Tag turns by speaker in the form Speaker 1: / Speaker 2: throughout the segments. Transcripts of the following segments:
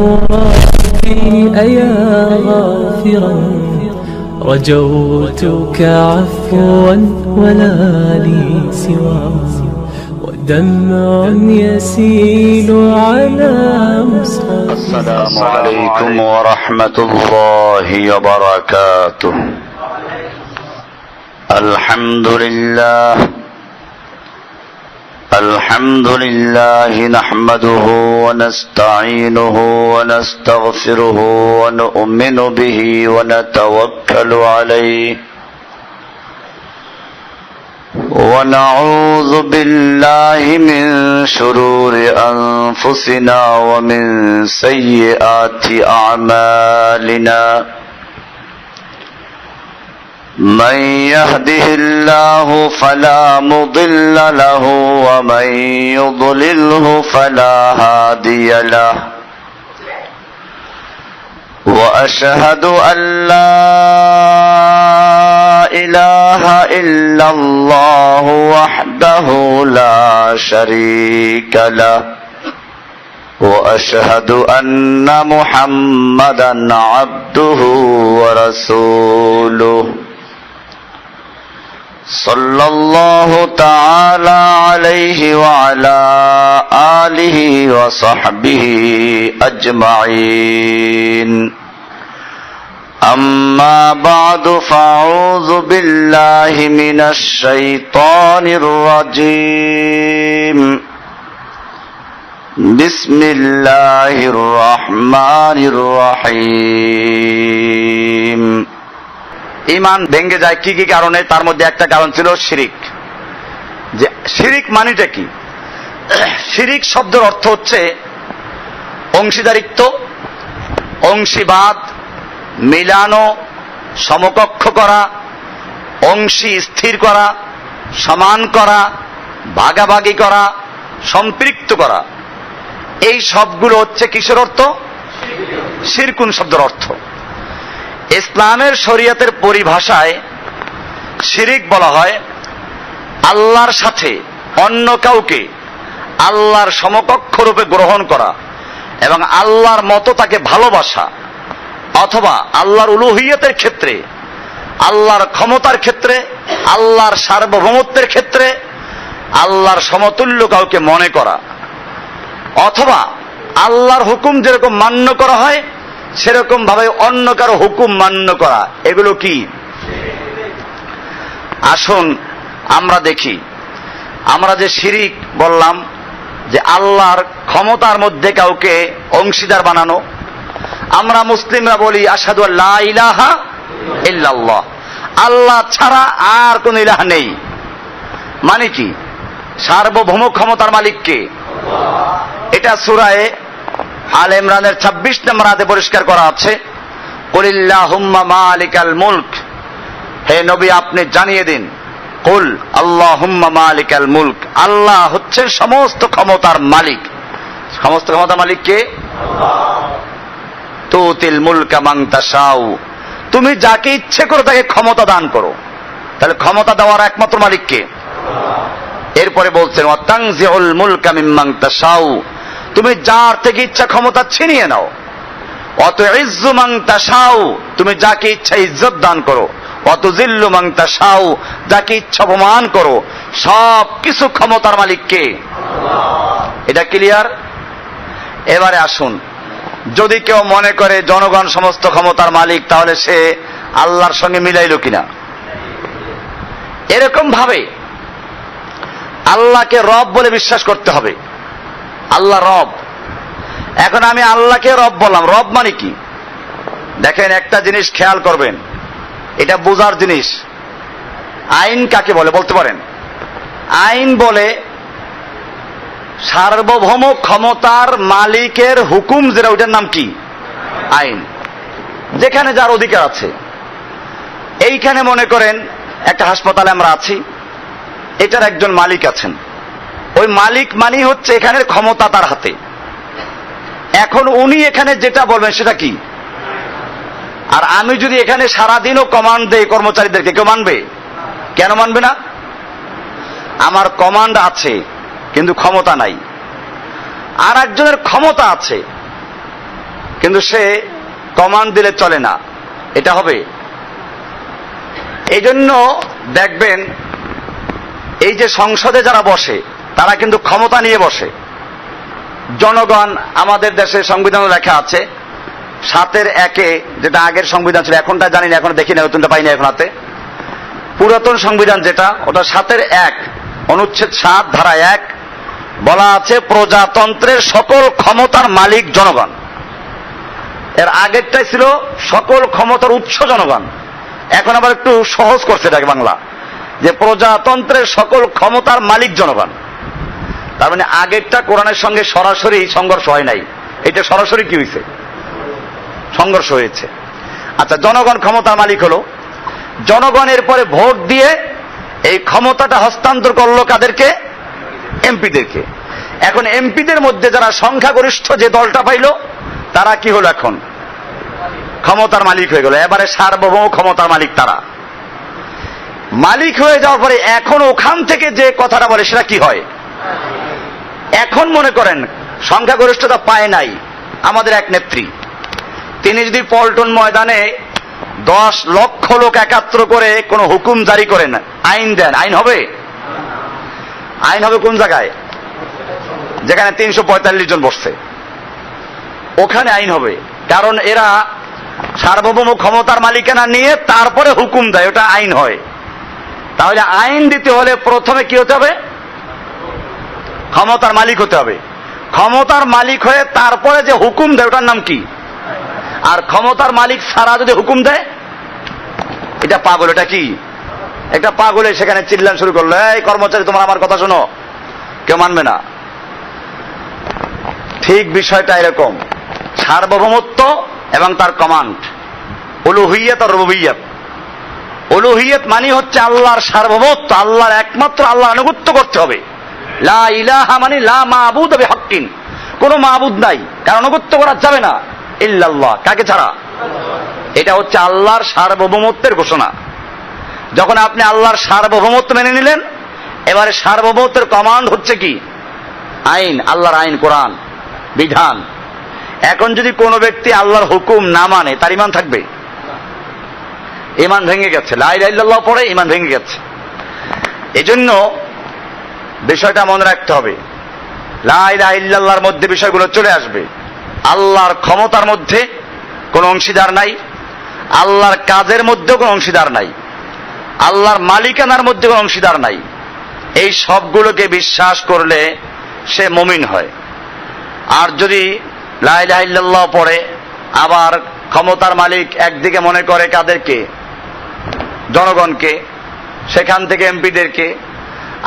Speaker 1: ربي أيا غافرا رجوتك عفوا ولا لي سوى ودمع يسيل على مصحف.
Speaker 2: السلام عليكم ورحمة الله وبركاته. الحمد لله نحمده ونستعينه ونستغفره ونؤمن به ونتوكل عليه ونعوذ بالله من شرور أنفسنا ومن سيئات أعمالنا. من يهده الله فلا مضل له ومن يضلله فلا هادي له. وأشهد أن لا إله إلا الله وحده لا شريك له. وأشهد أن محمدا عبده ورسوله صلى الله تعالى عليه وعلى آله وصحبه أجمعين. أما بعد فأعوذ بالله من الشيطان الرجيم. بسم الله الرحمن الرحيم. ঈমান ভেঙে যায় কি কি কারণে? তার মধ্যে একটা কারণ ছিল শিরিক। যে শিরিক মানেটা কি? শিরিক শব্দের অর্থ হচ্ছে অংশীদারিত্ব, অংশীবাদ, মিলানো, সমকক্ষ করা, অংশী স্থির করা, সমান করা, ভাগাভাগি করা, সম্পৃক্ত করা। এই সবগুলো হচ্ছে কিসের অর্থ? শিরকুন শব্দের অর্থ। ইসলামের শরীয়তের পরিভাষায় শিরিক বলা হয় আল্লাহর সাথে অন্য কাউকে আল্লাহর সমকক্ষ রূপে গ্রহণ করা এবং আল্লাহর মতো তাকে ভালোবাসা, অথবা আল্লাহর উলুহিয়তের ক্ষেত্রে, আল্লাহর ক্ষমতার ক্ষেত্রে, আল্লাহর সার্বভৌমত্বের ক্ষেত্রে আল্লাহর সমতুল্য কাউকে মনে করা, অথবা আল্লাহর হুকুম যেরকম মান্য করা হয় সেরকম ভাবে অন্য কারো হুকুম মান্য করা। এগুলো কি? আসুন আমরা দেখি, আমরা যে শিরিক বললাম যে আল্লাহর ক্ষমতার মধ্যে কাউকে অংশীদার বানানো, আমরা মুসলিমরা বলি আশহাদু আল্লা ইলাহা ইল্লাল্লাহ, আল্লাহ ছাড়া আর কোন ইলাহ নেই। মানে কি? সার্বভৌম ক্ষমতার মালিক কে? এটা সূরায়ে আল ইমরানের 26 নম্বর আয়াতে পরিষ্কার করা আছে, কুলিল্লাহুম্মা মালিকাল মুলক, হে নবী আপনি জানিয়ে দিন, কুল আল্লাহুম্মা মালিকাল মুলক, আল্লাহ হচ্ছেন সমস্ত ক্ষমতার মালিক। সমস্ত ক্ষমতার মালিক কে? তুতিল মুলকা মান তাশাউ, তুমি যাকে ইচ্ছে করো তাকে ক্ষমতা দান করো। তাহলে ক্ষমতা দেওয়ার একমাত্র মালিক কে? এরপরে বলছেন ওয়া তানজিউল মুলকা মিম্মান তাশাউ, তুমি যার থেকে ইচ্ছা ক্ষমতা ছিনিয়ে নাও। অত ইজ্জু মান তাশাউ, তুমি যাকে ইচ্ছা ইজ্জত দান করো। অত জিল্লু মান তাশাউ, যাকে ইচ্ছা অপমান করো। সব কিছু ক্ষমতার মালিক কে? এটা ক্লিয়ার? এবারে আসুন, যদি কেউ মনে করে জনগণ সমস্ত ক্ষমতার মালিক, তাহলে সে আল্লাহর সঙ্গে মিলাইল কিনা? এরকম ভাবে আল্লাহকে রব বলে বিশ্বাস করতে হবে। আল্লাহ রব। এখন আমি আল্লাহকে রব বললাম, রব মানে কি? দেখেন একটা জিনিস খেয়াল করবেন, এটা বোঝার জিনিস। আইন কাকে বলে বলতে পারেন? আইন বলে সার্বভৌম ক্ষমতার মালিকের হুকুম যেটা, ওইটার নাম কি? আইন। যেখানে যার অধিকার আছে। এইখানে মনে করেন একটা হাসপাতালে আমরা আছি, এটার একজন মালিক আছেন। ওই মালিক মানি হচ্ছে এখানের ক্ষমতা তার হাতে। এখন উনি এখানে যেটা বলবেন সেটা কি? আর আমি যদি এখানে সারাদিনও কমান্ড দেই কর্মচারীদেরকে, কেউ মানবে? কেন মানবে না? আমার কমান্ড আছে কিন্তু ক্ষমতা নাই। আর একজনের ক্ষমতা আছে কিন্তু সে কমান্ড দিলে চলে না, এটা হবে? এই জন্য দেখবেন এই যে সংসদে যারা বসে তারা কিন্তু ক্ষমতা নিয়ে বসে। জনগণ, আমাদের দেশে সংবিধানে লেখা আছে 7-1, যেটা আগের সংবিধান ছিল, এখনটা জানি না, এখন দেখি না, নতুনটা পাইনি এখন হাতে। পুরাতন সংবিধান যেটা, ওটা 7-1, অনুচ্ছেদ 7 ধারা 1 বলা আছে প্রজাতন্ত্রের সকল ক্ষমতার মালিক জনগণ। এর আগেরটাই ছিল সকল ক্ষমতার উৎস জনগণ। এখন আবার একটু সহজ করছে এটাকে বাংলা, যে প্রজাতন্ত্রের সকল ক্ষমতার মালিক জনগণ। তার মানে আগেরটা কোরআনের সঙ্গে সরাসরি সংঘর্ষ হয় নাই, এটা সরাসরি কি হয়েছে? সংঘর্ষ হয়েছে। আচ্ছা, জনগণ ক্ষমতার মালিক হলো, জনগণের পরে ভোট দিয়ে এই ক্ষমতাটা হস্তান্তর করলো কাদেরকে? এমপিদেরকে। এখন এমপিদের মধ্যে যারা সংখ্যাগরিষ্ঠ যে দলটা পাইল তারা কি হলো? এখন ক্ষমতার মালিক হয়ে গেল। এবারে সার্বভৌম ক্ষমতার মালিক তারা। মালিক হয়ে যাওয়ার পরে এখন ওখান থেকে যে কথাটা বলে সেটা কি হয়? এখন মনে করেন সংখ্যাগরিষ্ঠতা পায় নাই আমাদের এক নেত্রী, তিনি যদি পল্টন ময়দানে 10 লক্ষ লোক একাত্র করে কোন হুকুম জারি করেন, আইন দেন, আইন হবে? আইন হবে কোন জায়গায়? যেখানে 345 জন বসছে, ওখানে আইন হবে। কারণ এরা সার্বভৌম ক্ষমতার মালিকানা নিয়ে তারপরে হুকুম দেয়, ওটা আইন হয়। তাহলে আইন দিতে হলে প্রথমে কি হতে হবে? ক্ষমতার মালিক হতে হবে। ক্ষমতার মালিক হয়ে তারপরে যে হুকুম দেয় ওটার নাম কি? আর ক্ষমতার মালিক ছাড়া যদি হুকুম দেয়, এটা পাগল। এটা কি? একটা পাগলে সেখানে চিল্লান শুরু করলো, এই কর্মচারী তোমার আমার কথা শোনো, কেউ মানবে না। ঠিক বিষয়টা এরকম, সার্বভৌমত্ব এবং তার কমান্ড, উলুহিয়ত আর রুবুবিয়ত। উলুহিয়ত মানে হচ্ছে আল্লাহর সার্বভৌমত্ব, আল্লাহর একমাত্র আল্লাহ আনুগত্য করতে হবে। লা ইলাহা মানে লা মাবুদ বিহাক্কিন, কোন মাবুদ নাই, কারণ আনুগত্য করা যাবে না ইল্লাল্লাহ, কাকে ছাড়া? এটা হচ্ছে আল্লাহর সার্বভৌমত্বের ঘোষণা। যখন আপনি আল্লাহর সার্বভৌমত্ব মেনে নিলেন, এবারে সার্বভৌমত্বের কমান্ড হচ্ছে কি? আইন, আল্লাহর আইন, কোরআন বিধান। এখন যদি কোনো ব্যক্তি আল্লাহর হুকুম না মানে, তার ঈমান থাকবে? ঈমান ভেঙে গেছে। লা ইলাহা ইল্লাল্লাহ পড়ে ঈমান ভেঙে গেছে। এজন্য বিষয়টা মনে রাখতে হবে, লা ইলাহা ইল্লাল্লাহর মধ্যে বিষয়গুলো চলে আসবে। আল্লাহর ক্ষমতার মধ্যে কোনো অংশীদার নাই, আল্লাহর কাজের মধ্যেও কোনো অংশীদার নাই, আল্লাহর মালিকানার মধ্যে কোনো অংশীদার নাই। এই সবগুলোকে বিশ্বাস করলে সে মুমিন হয়। আর যদি লা ইলাহা ইল্লাল্লাহ পড়ে আবার ক্ষমতার মালিক একদিকে মনে করে কাদেরকে? জনগণকে, সেখান থেকে এমপিদেরকে।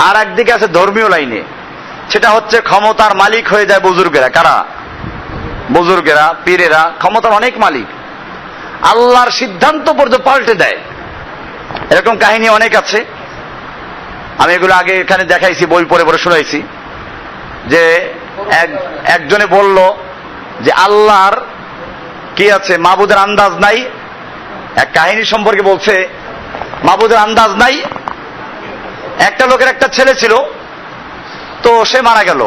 Speaker 2: আর একদিকে আছে ধর্মীয় লাইনে, সেটা হচ্ছে ক্ষমতার মালিক হয়ে যায় বুজুর্গেরা। কারা? বুজুর্গেরা, পীরেরা ক্ষমতার অনেক মালিক, আল্লাহর সিদ্ধান্ত পর্যন্ত পাল্টে দেয়। এরকম কাহিনী অনেক আছে, আমি এগুলো আগে এখানে দেখাইছি, বই পড়ে পড়ে শোনাইছি। যে একজনে বলল যে আল্লাহর কি আছে, মাবুদের আন্দাজ নাই। এক কাহিনী সম্পর্কে বলছে, মাবুদের আন্দাজ নাই। একটা লোকের একটা ছেলে ছিল, তো সে মারা গেল।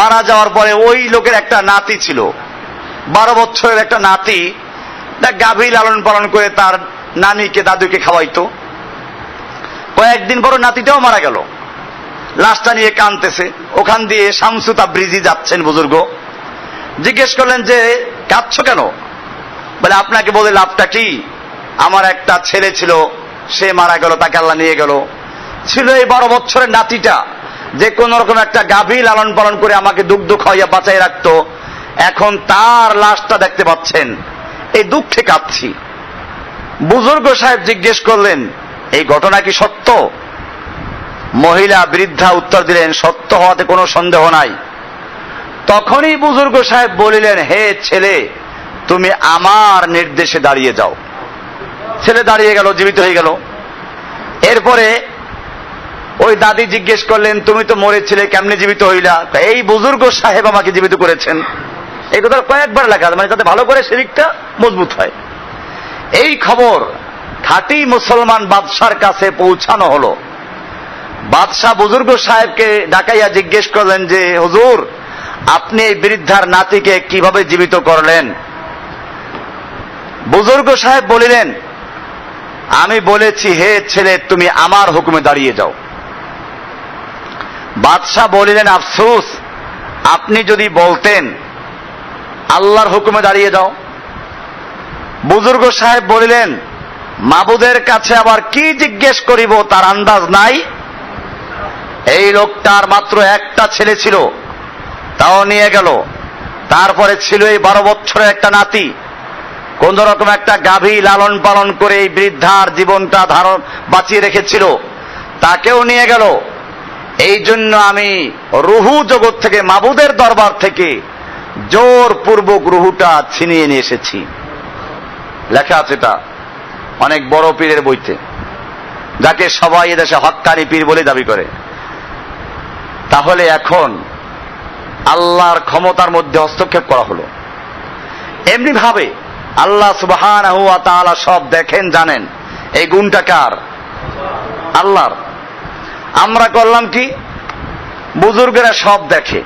Speaker 2: মারা যাওয়ার পরে ওই লোকের একটা নাতি ছিল, 12 বছরের একটা নাতি, গাভী লালন পালন করে তার নানিকে দাদুকে খাওয়াইতো। কয়েকদিন পর নাতিটাও মারা গেল, লাশটা নিয়ে কাঁদতেছে। ওখান দিয়ে শামসু তাবরিজি যাচ্ছেন বুজুর্গ, জিজ্ঞেস করলেন যে কাঁদছো কেন? বলে আপনাকে বলে লাভটা কি, আমার একটা ছেলে ছিল, সে মারা গেল, তাকে আল্লাহ নিয়ে গেল। ছিল এই 12 বছরের নাতিটা, যে কোন রকম একটা গাভী লালন পালন করে আমাকে দুগ্ধ খাওয়াইয়া বাঁচাই রাখতো, এখন তার লাশটা দেখতে পাচ্ছেন, এই দুঃখে কাঁদছি। বুজুর্গ সাহেব জিজ্ঞেস করলেন এই ঘটনা কি সত্য? মহিলা বৃদ্ধা উত্তর দিলেন সত্য হওয়াতে কোনো সন্দেহ নাই। তখনই বুজুর্গ সাহেব বলিলেন, হে ছেলে, তুমি আমার নির্দেশে দাঁড়িয়ে যাও। ছেলে দাঁড়িয়ে গেল, জীবিত হয়ে গেল। এরপরে ওই দাদি জিজ্ঞেস করলেন, তুমি তো মরেছিলে, কেমনে জীবিত হইলা? এই বুজুর্গ সাহেব আমাকে জীবিত করেছেন। এই কথা কয়েকবার লেখা, মানে যাতে ভালো করে শিরকটা মজবুত হয়। এই খবর খাঁটি মুসলমান বাদশার কাছে পৌঁছানো হলো। বাদশাহ বুজুর্গ সাহেবকে ডাকাইয়া জিজ্ঞেস করলেন যে হুজুর, আপনি এই বৃদ্ধার নাতিকে কিভাবে জীবিত করলেন? বুজুর্গ সাহেব বলিলেন, আমি বলেছি হে ছেলে তুমি আমার হুকুমে দাঁড়িয়ে যাও। বাদশাহ বলিলেন, আফসোস, আপনি যদি বলতেন আল্লাহর হুকুমে দাঁড়িয়ে যাও। বুজুর্গ সাহেব বলিলেন, মাবুদের কাছে আবার কি জিজ্ঞেস করিব তার আন্দাজ নাই। এই লোকটার মাত্র একটা ছেলে ছিল, তাও নিয়ে গেল। তারপরে ছিল এই 12 বছরের একটা নাতি। কোন রকম একটা গাভী লালন পালন করে এই বৃদ্ধার জীবনটা বাঁচিয়ে রেখেছিল, তাকেও নিয়ে গেল। এই জন্য আমি রুহু জগৎ থেকে, মাবুদের দরবার থেকে জোরপূর্বক রুহুটা ছিনিয়ে নিয়ে এসেছি। লেখা আছে এটা অনেক বড় পীরের বইতে, যাকে সবাই এদেশে হক্কানি পীর বলে দাবি করে। তাহলে এখন আল্লাহর ক্ষমতার মধ্যে হস্তক্ষেপ করা হলো। এমনি ভাবে আল্লাহ সুবহানাহু ওয়া তাআলা সব দেখেন, জানেন। এই গুণটা কার? আল্লাহর। আমরা করলাম কি? বুজুর্গেরা সব দেখে,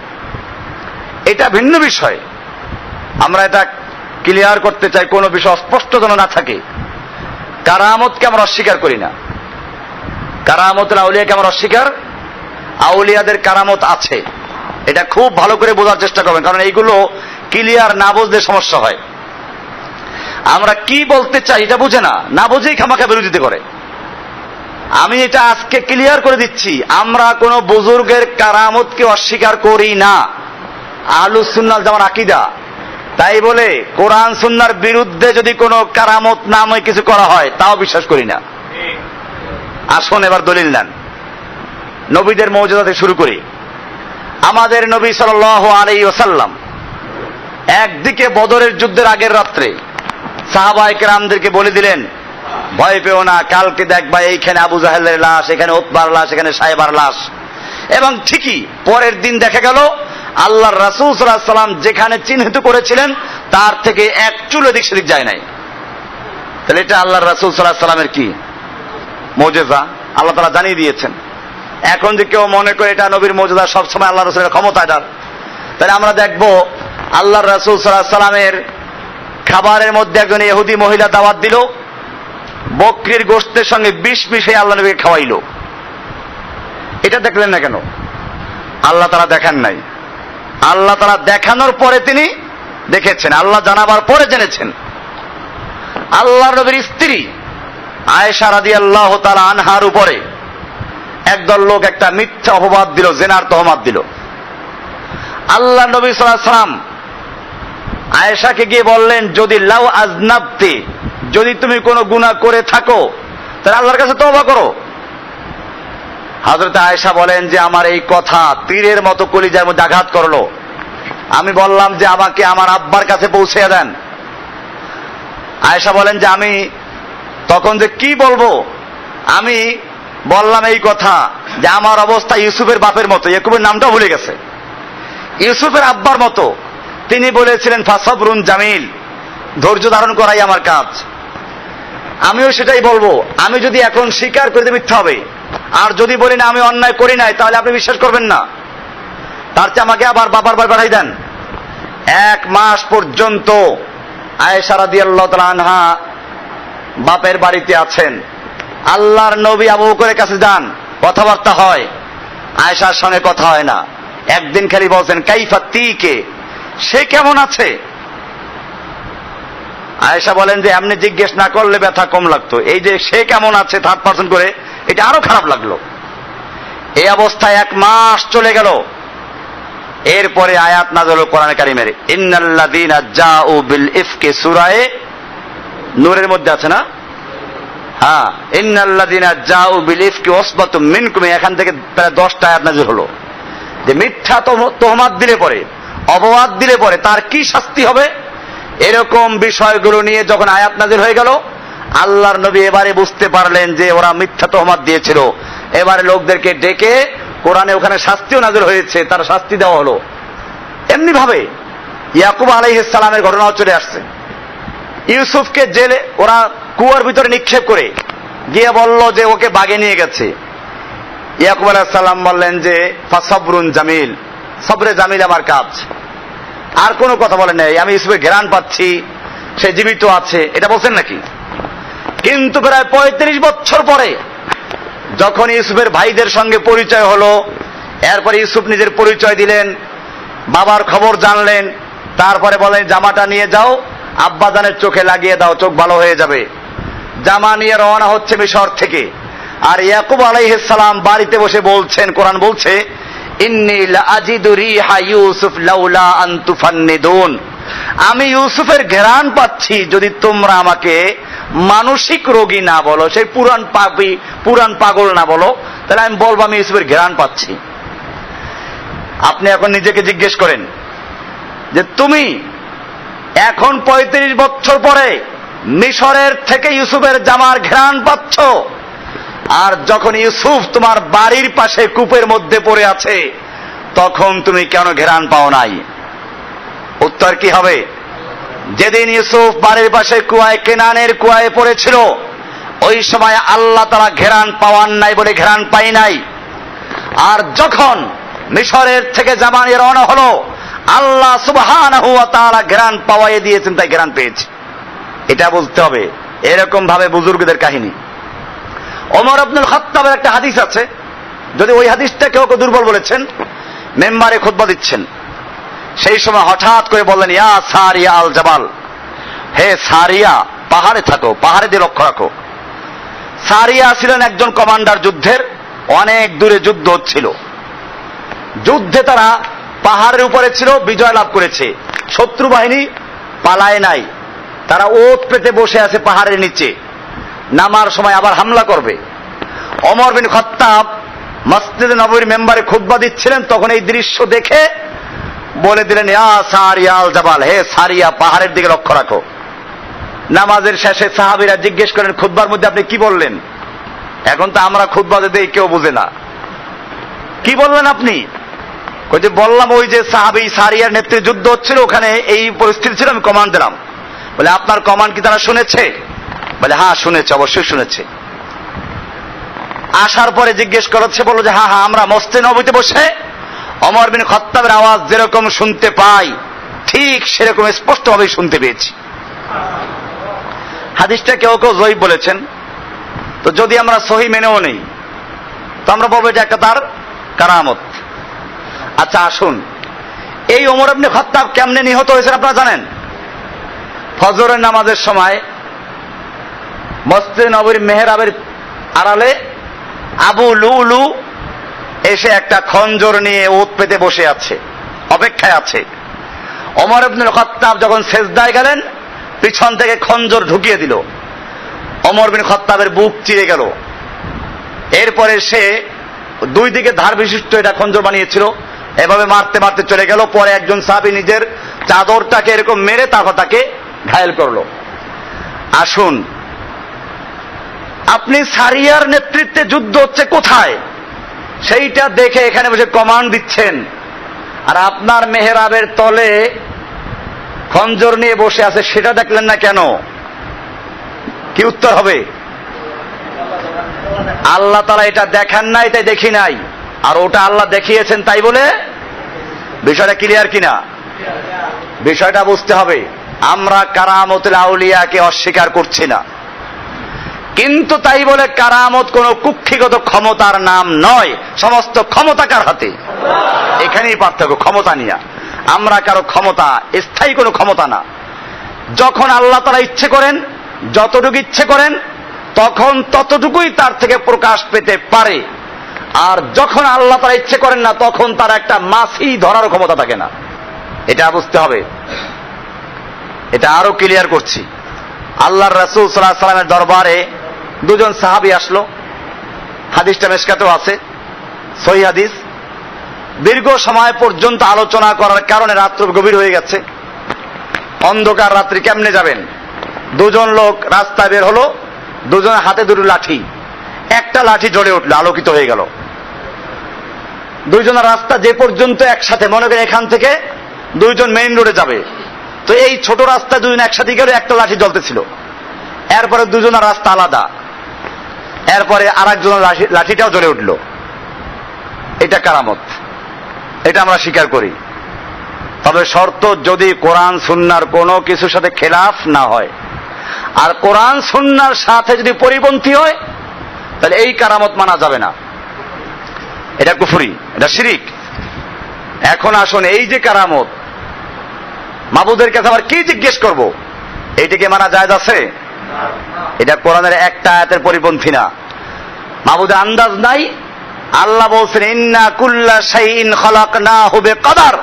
Speaker 2: এটা ভিন্ন বিষয়। আমরা এটা ক্লিয়ার করতে চাই, কোনো বিষয় অস্পষ্ট যেন না থাকে। কারামতকে আমরা অস্বীকার করি না। কারামতের আউলিয়াকে আমরা অস্বীকার, আউলিয়াদের কারামত আছে, এটা খুব ভালো করে বোঝার চেষ্টা করবেন, কারণ এইগুলো ক্লিয়ার না বুঝলে সমস্যা হয়। আমরা কি বলতে চাই এটা বুঝে না বুঝেই খামাখা বিরোধিতা করে। আমি এটা আজকে ক্লিয়ার করে দিচ্ছি, আমরা কোন বুজুর্গের কারামতকে অস্বীকার করি না। আহলুস সুন্নাহ যেমন আকীদা, তাই বলে কোরআন সুন্নাহর বিরুদ্ধে যদি কোনো কারামত নামে কিছু করা হয় তাও বিশ্বাস করি না। আসুন এবার দলিল নেন। নবীদের মৌজুদা থেকে শুরু করি। আমাদের নবী সাল্লাল্লাহু আলাইহি ওয়াসাল্লাম একদিকে বদরের যুদ্ধের আগের রাত্রে সাহাবায়ে কেরামদেরকে বলে দিলেন, ভয় পেও না, কালকে দেখবা এইখানে আবু জাহেলের লাশ, এখানে উতবার লাশ, এখানে সাহেবার লাশ। এবং ঠিকই পরের দিন দেখা গেল আল্লাহর রাসূল সাল্লাল্লাহু আলাইহি ওয়াসাল্লাম যেখানে চিহ্নিত করেছিলেন তার থেকে এক চুল এদিক সেদিক যায় নাই। তাহলে এটা আল্লাহর রাসূল সাল্লাল্লাহু আলাইহি ওয়াসাল্লামের কি মুজিজা, আল্লাহ তাআলা জানিয়ে দিয়েছেন। এখন যে কেউ মনে করে এটা নবীর মুজিজা, সবসময় আল্লাহর রাসূলের ক্ষমতা এটা, তাহলে আমরা দেখব আল্লাহর রাসূল সাল্লাল্লাহু আলাইহি ওয়াসাল্লামের খাবারের মধ্যে একজন ইহুদি মহিলা দাওয়াত দিল, বকরির গোশতের সঙ্গে বিষ মিশিয়ে আল্লাহ নবীকে খাওয়াইলো। এটা দেখলেন না কেন? আল্লাহ তাআলা দেখান নাই। আল্লাহ তাআলা দেখানোর পরে তিনি দেখেছেন, আল্লাহ জানাবার পরে জেনেছেন। আল্লাহর নবীর স্ত্রী আয়েশা রাদিয়াল্লাহু তাআলা আনহার উপরে একদল লোক একটা মিথ্যা অপবাদ দিল, জিনার তহমাত দিল। আল্লাহ নবী সাল্লাল্লাহু আলাইহি ওয়াসাল্লাম আয়েশাকে গিয়ে বললেন, যদি লাউ আজনাবতি, যদি তুমি কোনো গুনাহ করে থাকো তাহলে আল্লাহর কাছে তওবা করো। হযরত আয়েশা বলেন যে আমার এই কথা তীরের মতো কলিজার মধ্যে আঘাত করলো। আমি বললাম যে আমাকে আমার আব্বার কাছে পৌঁছে দেন। আয়েশা বলেন যে আমি তখন যে কি বলবো, আমি বললাম এই কথা যে আমার অবস্থা ইউসুফের বাপের মতো, ইয়াকুবের নামটা ভুলে গেছে, ইউসুফের আব্বার মতো। তিনি বলেছিলেন ফাসাবরুন জামিল, ধৈর্য ধারণ করাই আমার কাজ। আমিও সেটাই বলবো। আমি যদি এখন স্বীকার করে দিই মিথ্যা হবে, আর যদি বলি না আমি অন্যায় করি নাই তাহলে আপনি বিশ্বাস করবেন না। তার চেয়ে আমাকে আবার বাবার বাড়ি পাঠাই দেন। 1 মাস পর্যন্ত আয়েশা রাদিয়াল্লাহু তাআলা আনহা বাপের বাড়িতে আছেন। আল্লাহর নবী আবু বকরের কাছে যান, কথাবার্তা হয়, আয়েশার সঙ্গে কথা হয় না। একদিন খালি বলছেন কাইফা তিকে, সে কেমন আছে? আয়েশা বলেন যে এমনি জিজ্ঞেস না করলে ব্যথা কম লাগতো, এই যে সে কেমন আছে থার্ড পারসন করে, এটা আরো খারাপ লাগলো। এই অবস্থায় 1 মাস চলে গেল। এরপরে আয়াত নাযিল হলো কোরআনে কারীমের, ইন্নাল্লাযীনা জাউ বিল ইফকি, সূরা নূরের মধ্যে আছে না? হ্যাঁ, ইন্নাল্লাযীনা জাউ বিল ইফকি উসবাতুম মিনকুম, এখান থেকে প্রায় 10টা আয়াত নাযিল হলো যে মিথ্যা তহমাত দিলে পরে, অপবাদ দিলে পরে তার কি শাস্তি হবে। এরকম বিষয়গুলো নিয়ে যখন আয়াত নাযিল হয়ে গেল, আল্লাহর নবী এবারে বুঝতে পারলেন যে ওরা মিথ্যা তহমাত দিয়েছিল। এবারে লোকদেরকে ডেকে কোরআনে ওখানে শাস্তিও নাযিল হয়েছে, তার শাস্তি দেওয়া হলো। এমনি ভাবে ইয়াকুব আলাইহিস সালামের ঘটনাও চলে আসছে। ইউসুফকে জেলে ওরা কুয়ার ভিতরে নিক্ষেপ করে গিয়ে বলল যে ওকে বাগে নিয়ে গেছে। ইয়াকুব আলাইহিস সালাম বললেন যে ফাসাবরুন জামিল, সবরে জামিল আমার কাজ। আর কোনো কথা বলেন নাই। আমি ইউসুফের ঘেরান পাচ্ছি, সে জীবিত আছে, এটা বলছেন নাকি? কিন্তু প্রায় 35 বছর পরে যখন ইউসুফের ভাইদের সঙ্গে পরিচয় হলো, এরপরে ইউসুফ নিজের পরিচয় দিলেন, বাবার খবর জানলেন, তারপরে বলেন জামাটা নিয়ে যাও, আব্বাজানের চোখে লাগিয়ে দাও, চোখ ভালো হয়ে যাবে। জামা নিয়ে রওনা হচ্ছে মিশর থেকে। আর ইয়াকুব আলাইহিস সালাম বাড়িতে বসে বলছেন, কোরআন বলছে, ইন্নী লাআজিদু রিহা ইউসুফ লাউলা আন তুফান্নিদুন, আমি ইউসুফের ঘ্রাণ পাচ্ছি, যদি তোমরা আমাকে মানসিক রোগী না বলো, সেই পুরান পাগল না বলো, তাহলে আমি বলবো আমি ইউসুফের ঘ্রাণ পাচ্ছি। আপনি এখন নিজেকে জিজ্ঞেস করেন যে তুমি এখন 35 বছর পরে মিশরের থেকে ইউসুফের জামার ঘ্রাণ পাচ্ছ, আর যখন ইউসুফ তোমার বাড়ির পাশে কূপের মধ্যে পড়ে আছে তখন তুমি কেন ঘ্রাণ পাও নাই? উত্তর কি হবে? যেদিন ইউসুফ বাড়ির পাশে কুয়ায়, কেনানের কুয়ায় পড়েছিল, ওই সময় আল্লাহ তাআলা ঘ্রাণ পাওয়ান নাই বলে ঘ্রাণ পাই নাই। আর যখন মিশরের থেকে জামা নিয়ে রওনা হলো, আল্লাহ সুবহানাহু ওয়া তাআলা ঘ্রাণ পাওয়াই দিয়েছেন, তাই ঘ্রাণ পেয়েছে। এটা বুঝতে হবে। এরকম ভাবে বুজুর্গদের কাহিনী। ওমর ইবনুল খাত্তাবের একটা হাদিস আছে, যদি ওই হাদিসটা কেউ দুর্বল বলেছেন, মেম্বারে খুতবা দিচ্ছেন, সেই সময় হঠাৎ করে বললেন, ইয়া সারিয়া আল জাবাল, হে সারিয়া, পাহাড়ে থাকো, পাহাড়ে দিয়ে লক্ষ্য রাখো। সারিয়া ছিলেন একজন কমান্ডার যুদ্ধের, অনেক দূরে যুদ্ধ হচ্ছিল। যুদ্ধে তারা পাহাড়ের উপরে ছিল, বিজয় লাভ করেছে, শত্রু বাহিনী পালায় নাই, তারা ওত পেতে বসে আছে পাহাড়ের নিচে, নামার সময় আবার হামলা করবে। ওমর বিন খাত্তাব মসজিদে নববীর মেম্বারে খুতবা দিচ্ছিলেন, তখন এই দৃশ্য দেখে বলে দিলেন, ইয়া সারিয়া আল জাবাল, হে সারিয়া, পাহাড়ের দিকে লক্ষ্য রাখো। নামাজের শেষে সাহাবীরা জিজ্ঞেস করেন, খুতবার মধ্যে আপনি কি বললেন? এখন তো আমরা খুতবা দিতে কেউ বুঝে না, কি বললেন আপনি? যে বললাম, ওই যে সাহাবী সারিয়ার নেতৃত্বে যুদ্ধ হচ্ছিল, ওখানে এই পরিস্থিতি ছিল, আমি কমান্ড দিলাম। বলে আপনার কমান্ড কি তারা শুনেছে? বলে হ্যাঁ শুনেছে, অবশ্যই শুনেছে। আসার পরে জিজ্ঞেস করেছে, বললো যে হ্যাঁ হ্যাঁ, আমরা মসজিদে নববীতে বসে ওমর বিন খাত্তাবের আওয়াজ যেরকম শুনতে পাই, ঠিক সেরকম স্পষ্টভাবে শুনতে পেয়েছি। হাদিসটা কেউ কেউ জয়ীফ বলেছেন, তো যদি আমরা সহি মেনেও নেই, তো আমরা বলবো এটা একটা তার কারামত। আচ্ছা আসুন, এই ওমর ইবনে খাত্তাব কেমনে নিহত হয়েছেন আপনারা জানেন? ফজরের নামাজের সময় মসজিদে নববীর মেহরাবের আড়ালে আবু লুলু এসে একটা খঞ্জর নিয়ে ওত পেতে বসে আছে, অপেক্ষায় আছে। ওমর ইবনে খাত্তাব যখন সেজদায় গেলেন, পিছন থেকে খঞ্জর ঢুকিয়ে দিল, ওমর বিন খাত্তাবের বুক চিরে গেল। এরপরে সে দুই দিকে ধার বিশিষ্ট এটা খঞ্জর বানিয়েছিল, এভাবে মারতে মারতে চলে গেল। পরে একজন সাহাবী নিজের চাদরটাকে এরকম মেরে তারপর তাকে ঘায়েল করলো। আসুন, আপনি সারিয়ার নেতৃত্বে যুদ্ধ হচ্ছে কোথায় সেইটা দেখে এখানে বসে কমান্ড দিচ্ছেন, আর আপনার মেহরাবের তলে খঞ্জর নিয়ে বসে আছে, সেটা দেখলেন না কেন? কি উত্তর হবে? আল্লাহ তাআলা এটা দেখান নাই, তাই দেখি নাই, আর ওটা আল্লাহ দেখিয়েছেন, তাই বলে বিষয়টা ক্লিয়ার কিনা? বিষয়টা বুঝতে হবে। আমরা কারামতুল আউলিয়াকে অস্বীকার করছি না, কিন্তু তাই বলে কারামত কোন কুক্ষিগত ক্ষমতার নাম নয়, সমস্ত ক্ষমতা কার হাতে? এখানেই পার্থক্য, ক্ষমতা নিয়ে। আমরা কারো ক্ষমতা স্থায়ী কোনো ক্ষমতা না। যখন আল্লাহ তাআলা ইচ্ছে করেন, যতটুকু ইচ্ছে করেন, তখন ততটুকুই তার থেকে প্রকাশ পেতে পারে। আর যখন আল্লাহ তাআলা ইচ্ছে করেন না, তখন তার একটা মাছি ধরার ক্ষমতা থাকে না। এটা বুঝতে হবে। এটা আরো ক্লিয়ার করছি। আল্লাহর রাসূল সাল্লাল্লাহু আলাইহি ওয়াসাল্লামের দরবারে দুজন সাহাবী আসলো, হাদিসটা মিশকাতেও আছে, সহিহ হাদিস। দীর্ঘ সময় পর্যন্ত আলোচনা করার কারণে রাত্র গভীর হয়ে গেছে, অন্ধকার রাত্রি কেমনে যাবেন। দুজন লোক রাস্তায় বের হলো, দুজনের হাতে দুটো লাঠি, একটা লাঠি জ্বলে উঠলো, আলোকিত হয়ে গেল। দুইজনের রাস্তা যে পর্যন্ত একসাথে, মনে করেন এখান থেকে দুইজন মেইন রোডে যাবে, তো এই ছোট রাস্তায় দুজন একসাথে গেল, একটা লাঠি জ্বলতেছিল। এরপরে দুজনের রাস্তা আলাদা, এরপরে আর একজনের লাঠিটাও জ্বলে উঠলো। এটা কারামত, এটা আমরা স্বীকার করি। তবে শর্ত যদি কোরআন সুন্নাহর কোনো কিছুর সাথে খেলাফ না হয়, আর কোরআন সুন্নাহর সাথে যদি পরিপন্থী হয়, তাহলে এই কারামত মানা যাবে না। এটা কুফরি, এটা শিরিক। এখন আসুন, এই যে কারামত, মাবুদের কাছে আবার কি জিজ্ঞেস করব? এইটিকে মানা জায়েজ আছে? এটা কোরআনের একটা আয়াতের পরিপন্থী না। মাবুদের আন্দাজ নাই। আল্লাহ বলছেন ইন্না কুল্লা শাইইন খালাকনাহু বিকদার,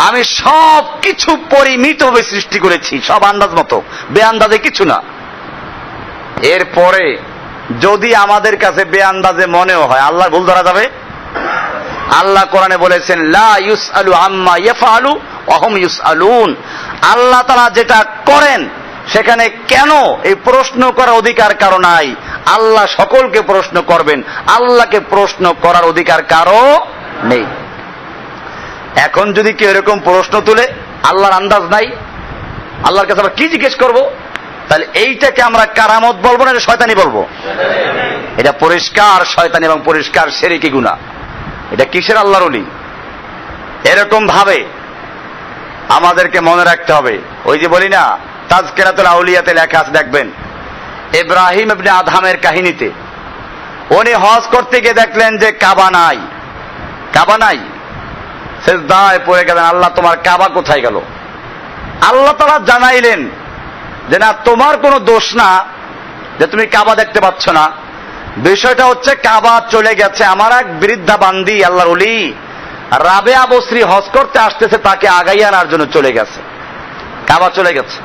Speaker 2: আমি সব কিছু পরিমিতভাবে সৃষ্টি করেছি, সব আন্দাজ মতো, বেআন্দাজে কিছু না। এরপরে যদি আমাদের কাছে বেআন্দাজে মনেও হয়, আল্লাহর ভুল ধরা যাবে? আল্লাহ কোরআনে বলেছেন লা ইউসআলু আম্মা ইয়াফআলু ওয়া হুম ইউসআলুন, আল্লাহ তাআলা যেটা করেন সেখানে কেন এই প্রশ্ন করার অধিকার কারো নাই। আল্লাহ সকলকে প্রশ্ন করবেন, আল্লাহকে প্রশ্ন করার অধিকার কারো নেই। এখন যদি কেউ এরকম প্রশ্ন তুলে, আল্লাহর আন্দাজ নাই, আল্লাহর কাছে আমরা কি জিজ্ঞেস করব, তাহলে এইটাকে আমরা কারামত বলবো না, এটা শয়তানি বলবো? এটা পরিষ্কার শয়তানি এবং পরিষ্কার শিরকি গুনাহ। এটা কিসের আল্লাহর ওলি? এরকম ভাবে আমাদেরকে মনে রাখতে হবে। ওই যে বলি না, তাজকিরাতুল আউলিয়াতে লেখা আছে, দেখবেন ইব্রাহিম ইবনে আদহামের কাহিনীতে, উনি হজ করতে গিয়ে দেখলেন যে কাবা নাই, কাবা নাই, সিজদায় পড়ে গেলেন, আল্লাহ তোমার কাবা কোথায় গেল? আল্লাহ তাআলা জানাইলেন যে না, তোমার কোনো দোষ না যে তুমি কাবা দেখতে পাচ্ছ না, বিষয়টা হচ্ছে কাবা চলে গেছে। আমার এক বৃদ্ধা বান্দি আল্লাহর ওলি রাবেয়া বসরি হজ করতে আসতেছে, তাকে আগাই আনার জন্য চলে গেছে, কাবা চলে গেছে।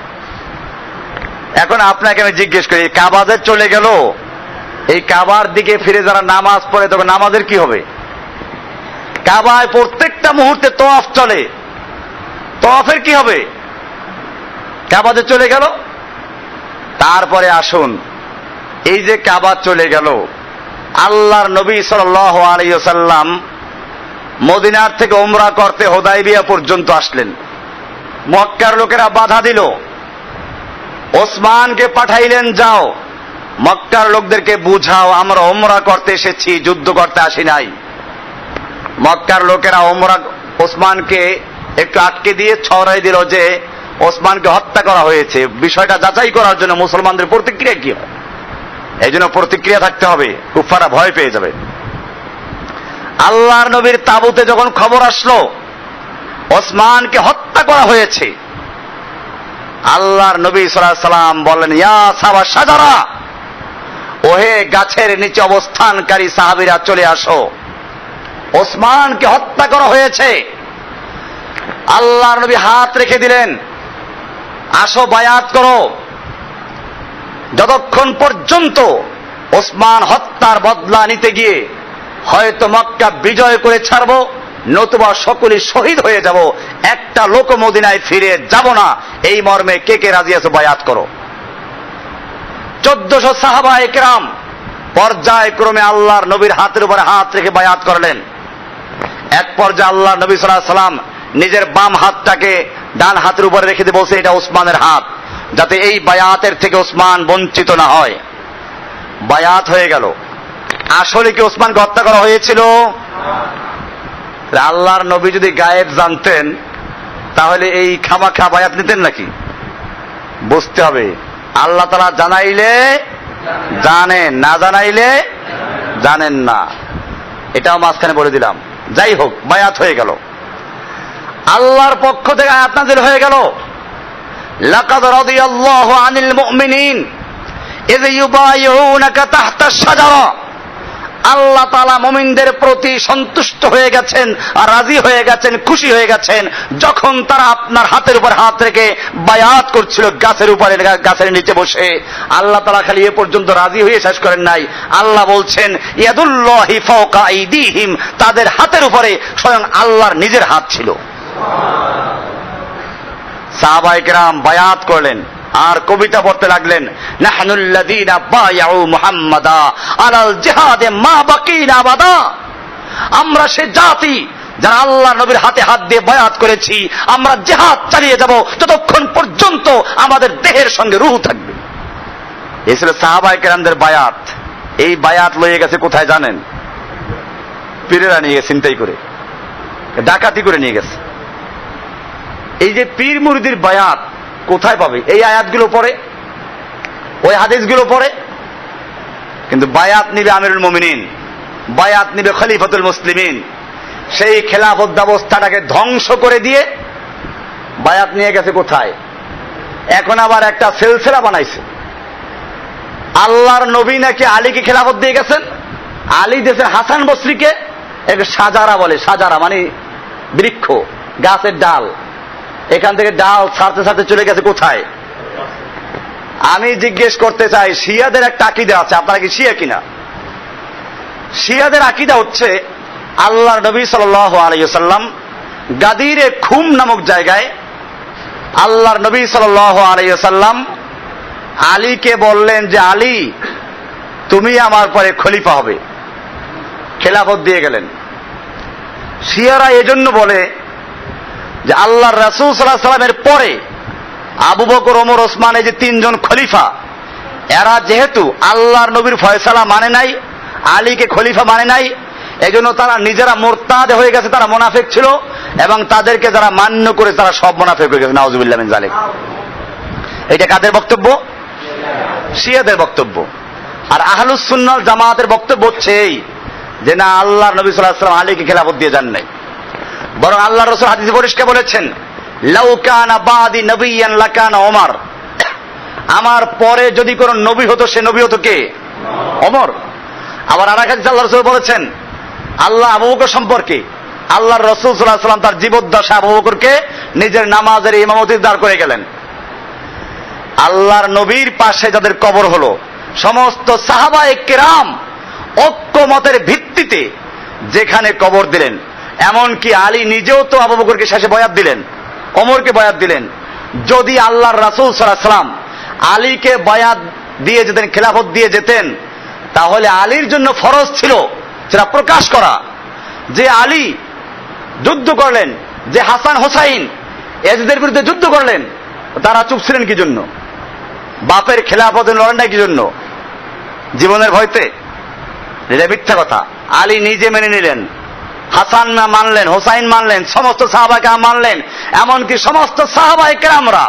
Speaker 2: এখন আপনাকে আমি জিজ্ঞেস করি, কাবা যে চলে গেল, এই কাবার দিকে ফিরে যারা নামাজ পড়ে, তবে নামাজের কি হবে? কাবায় প্রত্যেকটা মুহূর্তে তওয়াফ চলে, তওয়াফের কি হবে? কাবা যে চলে গেল। তারপরে আসুন, এই যে কাবা চলে গেল, আল্লাহর নবী সাল্লাল্লাহু আলাইহি ওয়াসাল্লাম মদিনার থেকে উমরা করতে হুদায়বিয়া পর্যন্ত আসলেন। মক্কার লোকেরা বাধা দিল, ওসমানকে পাঠাইলেন, যাও মক্কার লোকদেরকে বুঝাও আমরা উমরা করতে এসেছি, যুদ্ধ করতে আসি নাই। মক্কার লোকেরা ওসমানকে একটু আটকে দিয়ে ছড়াই দিল যে ওসমানকে হত্যা করা হয়েছে। বিষয়টা যাচাই করার জন্য মুসলমানদের প্রতিক্রিয়া কি হয়, এই জন্য প্রতিক্রিয়া থাকতে হবে, কুফাররা ভয় পেয়ে যাবে। আল্লাহর নবীর তাবুতে যখন খবর আসলো ওসমানকে হত্যা করা হয়েছে, আল্লাহর নবী সাল্লাল্লাহু আলাইহি সাল্লাম বললেন ইয়া সাবা সাজারা, ওহে গাছের নিচে অবস্থানকারী সাহাবীরা চলে আসো, ওসমানকে হত্যা করা হয়েছে। আল্লাহর নবী হাত রেখে দিলেন, আসো বায়াত করো, যতক্ষণ পর্যন্ত ওসমান হত্যার বদলা নিতে গিয়ে হয়তো মক্কা বিজয় করে ছাড়বো, নতুবা সকলে শহীদ হয়ে যাব, একটা লোক মদিনায় ফিরে যাব না, এই মর্মে কে কে রাজি আছো বায়াত করো। 1400 সাহাবায়ে কেরাম পর্যায়ক্রমে আল্লাহর নবীর হাতের উপরে হাত রেখে বায়াত করলেন। এক পর্যায়ে আল্লাহ নবী সাল্লাল্লাহু আলাইহি ওয়াসাল্লাম নিজের বাম হাতটাকে ডান হাতের উপরে রেখে দিয়ে বলছে এটা ওসমানের হাত, যাতে এই বায়াতের থেকে ওসমান বঞ্চিত না হয়। বায়াত হয়ে গেল। আসলে কি ওসমানকে হত্যা করা হয়েছিল? আল্লাহর নবী যদি গায়েব জানতেন তাহলে এই খামাখা বায়াত নিতেন নাকি? বুঝতে হবে, আল্লাহ তাআলা জানাইলে জানেন, না জানাইলে জানেন না, এটাও মাঝখানে বলে দিলাম। যাই হোক, বায়াত হয়ে গেল, আল্লাহর পক্ষ থেকে আয়াত নাযিল হয়ে গেল লাকাদ রাদিয়াল্লাহু আনিল মুমিনিন ইয ইউবাইউনাকা তাহতা আশ-শাজারা, আল্লাহ তাআলা মুমিনদের প্রতি সন্তুষ্ট হয়ে গেছেন আর রাজি হয়ে গেছেন, খুশি হয়ে গেছেন যখন তারা আপনার হাতের উপর হাত রেখে বায়াত করছিল গাছের উপরে, গাছের নিচে বসে। আল্লাহ তাআলা খালি এ পর্যন্ত রাজি হয়ে শেষ করেন নাই, আল্লাহ বলছেন ইয়াদুল্লাহি ফাওকা আইদিহিম, তাদের হাতের উপরে স্বয়ং আল্লাহর নিজের হাত ছিল। সাহাবায়ে কেরাম বায়াত করলেন আর কবিতা পড়তে লাগলেন নাহনুল্লাযীনা বায়াউ মুহাম্মাদা আলাল জিহাদে মা বাকিনা আবাদা, আমরা সে জাতি যারা আল্লাহ নবীর হাতে হাত দিয়ে বায়াত করেছি, আমরা জিহাদ চালিয়ে যাব যতক্ষণ পর্যন্ত আমাদের দেহের সঙ্গে রূহ থাকবে। এই ছিল সাহাবায়ে কেরামদের বায়াত। এই বায়াত লয়ে গেছে কোথায় জানেন? পীরেরা নিয়ে গেছে, চিন্তাই করে, ডাকাতি করে নিয়ে গেছে। এই যে পীর মুরিদির বায়াত কোথায় পাবে? এই আয়াতগুলো পড়ে, ওই হাদিসগুলো পড়ে। কিন্তু বায়াত নিবে আমিরুল মুমিনিন, বায়াত নিবে খলিফাতুল মুসলিমিন। সেই খেলাফত ব্যবস্থাটাকে ধ্বংস করে দিয়ে বায়াত নিয়ে গেছে কোথায়? এখন আবার একটা সিলসিলা বানাইছে। আল্লাহর নবী নাকি আলীকে খেলাফত দিয়ে গেছেন, আলী দেশের হাসান বসরিকে সাজারা বলে। সাজারা মানে বৃক্ষ, গাছের ডাল। এখান থেকে ডাল ছাড়তে ছাড়তে চলে গেছে কোথায়? আমি জিজ্ঞেস করতে চাই, শিয়াদের একটা আকীদা আছে, আপনারা কি শিয়া কিনা? শিয়াদের আকীদা হচ্ছে আল্লাহর নবী সাল্লাল্লাহু আলাইহি ওয়াসাল্লাম গাদিরে খুম নামক জায়গায় আল্লাহর নবী সাল্লাল্লাহু আলাইহি ওয়াসাল্লাম আলীকে বললেন যে আলী তুমি আমার পরে খলিফা হবে, খেলাফত দিয়ে গেলেন। শিয়ারা এজন্য বলে যে আল্লাহর রাসূল সাল্লাল্লাহু আলাইহি ওয়াসাল্লামের পরে আবু বকর, ওমর, ওসমান, এই যে তিনজন খলিফা, এরা যেহেতু আল্লাহর নবীর ফয়সালা মানে নাই, আলীকে খলিফা মানে নাই, এজন্য তারা নিজেরা মুরতাদ হয়ে গেছে, তারা মুনাফিক ছিল, এবং তাদেরকে যারা মান্য করে তারা সব মুনাফিক হয়ে গেছে। নাউজুবিল্লাহ মিন যালিক। এটা কাদের বক্তব্য? শিয়াদের বক্তব্য। আর আহলুস সুন্নাহ ওয়াল জামাতের বক্তব্য হচ্ছে এই যে না, আল্লাহর নবী সাল্লাল্লাহু আলাইহি ওয়াসাল্লাম আলীকে খেলাফত দিয়ে যান নাই, বরং আল্লাহর রাসূল হাদিসে পরিষ্কার বলেছেন লাউ কানা বাদি নবিয়ান লাকানা ওমর, আমার পরে যদি কোন নবী হতো সে নবী হতো কে? ওমর। আবার আর এক হাদিসে আল্লাহর রাসূল বলেছেন আল্লাহ আবু বকর সম্পর্কে, আল্লাহর রাসূল সাল্লাল্লাহু আলাইহি ওয়াসাল্লাম তার জীবদ্দশায় আবু বকরকে নিজের নামাজের ইমামতি দাঁড় করে গেলেন। আল্লাহর নবীর পাশে যাদের কবর হলো সমস্ত সাহাবায়ে কেরাম ঐক্যমতের ভিত্তিতে যেখানে কবর দিলেন, এমনকি আলী নিজেও তো আবু বকরকে শেষে বয়াত দিলেন, ওমরকে বয়াত দিলেন। যদি আল্লাহর রাসূল সাল্লাল্লাহু আলাইহি ওয়াসাল্লাম আলীকে বয়াত দিয়ে যেতেন, খেলাফত দিয়ে যেতেন, তাহলে আলীর জন্য ফরজ ছিল সেটা প্রকাশ করা যে আলী যুদ্ধ করলেন, যে হাসান হোসাইন এদের বিরুদ্ধে যুদ্ধ করলেন, তারা চুপ ছিলেন কি জন্য? বাপের খেলাফতে লড়েন না কি জন্য? জীবনের ভয়তে? এটা মিথ্যা কথা। আলী নিজে মেনে নিলেন, হাসান মানলেন, হোসাইন মানলেন, সমস্ত সাহাবাকে মানলেন, এমনকি সমস্ত সাহাবায়ে কেরামরা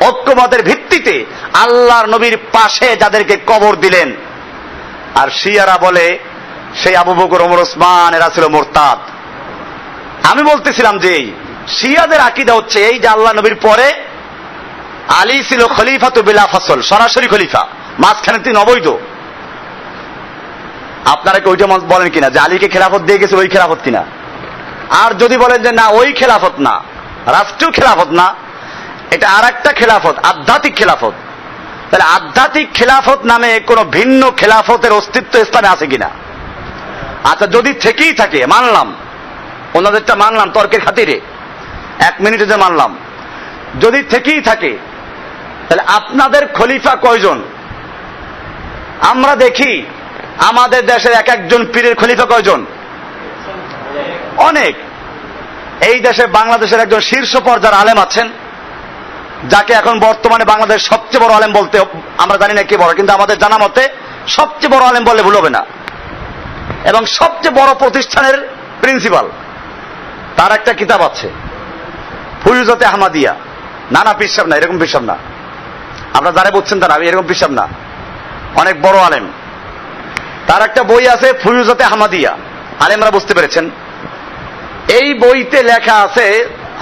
Speaker 2: ঐক্যমতের ভিত্তিতে আল্লাহর নবীর পাশে যাদেরকে কবর দিলেন। আর শিয়ারা বলে সেই আবু বকর, ওমর, ওসমান এরা ছিল মুরতাদ। আমি বলতেছিলাম যে শিয়াদের আকীদা হচ্ছে এই যে আল্লাহ নবীর পরে আলী ছিল খলিফাতু বিলা ফসল, সরাসরি খলিফা, মাঝখানে তিনি অবৈধ। আপনারা কি ওইটা বলেন কিনা যে আলীকে খেলাফত দিয়ে গেছে ওই খেলাফত কিনা? আর যদি বলেন যে না ওই খেলাফত না, রাষ্ট্রীয় খেলাফত না, এটা আর একটা খেলাফত, আধ্যাত্মিক খেলাফত, তাহলে আধ্যাত্মিক খেলাফত নামে কোন ভিন্ন খেলাফতের অস্তিত্ব ইসলামে আছে কিনা? আচ্ছা যদি থেকেই থাকে, মানলাম, ওনাদেরটা মানলাম তর্কের খাতিরে, 1 মিনিটে যে মানলাম, যদি থেকেই থাকে তাহলে আপনাদের খলিফা কয়জন? আমরা দেখি আমাদের দেশের এক একজন পীরের খলিফা কয়জন? অনেক। এই দেশে বাংলাদেশের একজন শীর্ষ পর্যায়ের আলেম আছেন, যাকে এখন বর্তমানে বাংলাদেশ সবচেয়ে বড় আলেম বলতে, আমরা জানি না কে বড়, কিন্তু আমাদের জানা মতে সবচেয়ে বড় আলেম বললে ভুল হবে না, এবং সবচেয়ে বড় প্রতিষ্ঠানের প্রিন্সিপাল। তার একটা কিতাব আছে ফুয়ুজাতে আহমদিয়া। নানা পিসাব না, এরকম পিসাব না, আপনারা যারা বলছেন তারা এরকম পিসাব না, অনেক বড় আলেম। তার একটা বই আছে ফুয়ুজাতে আহমদিয়া, আলেমরা বুঝতে পেরেছেন। এই বইতে লেখা আছে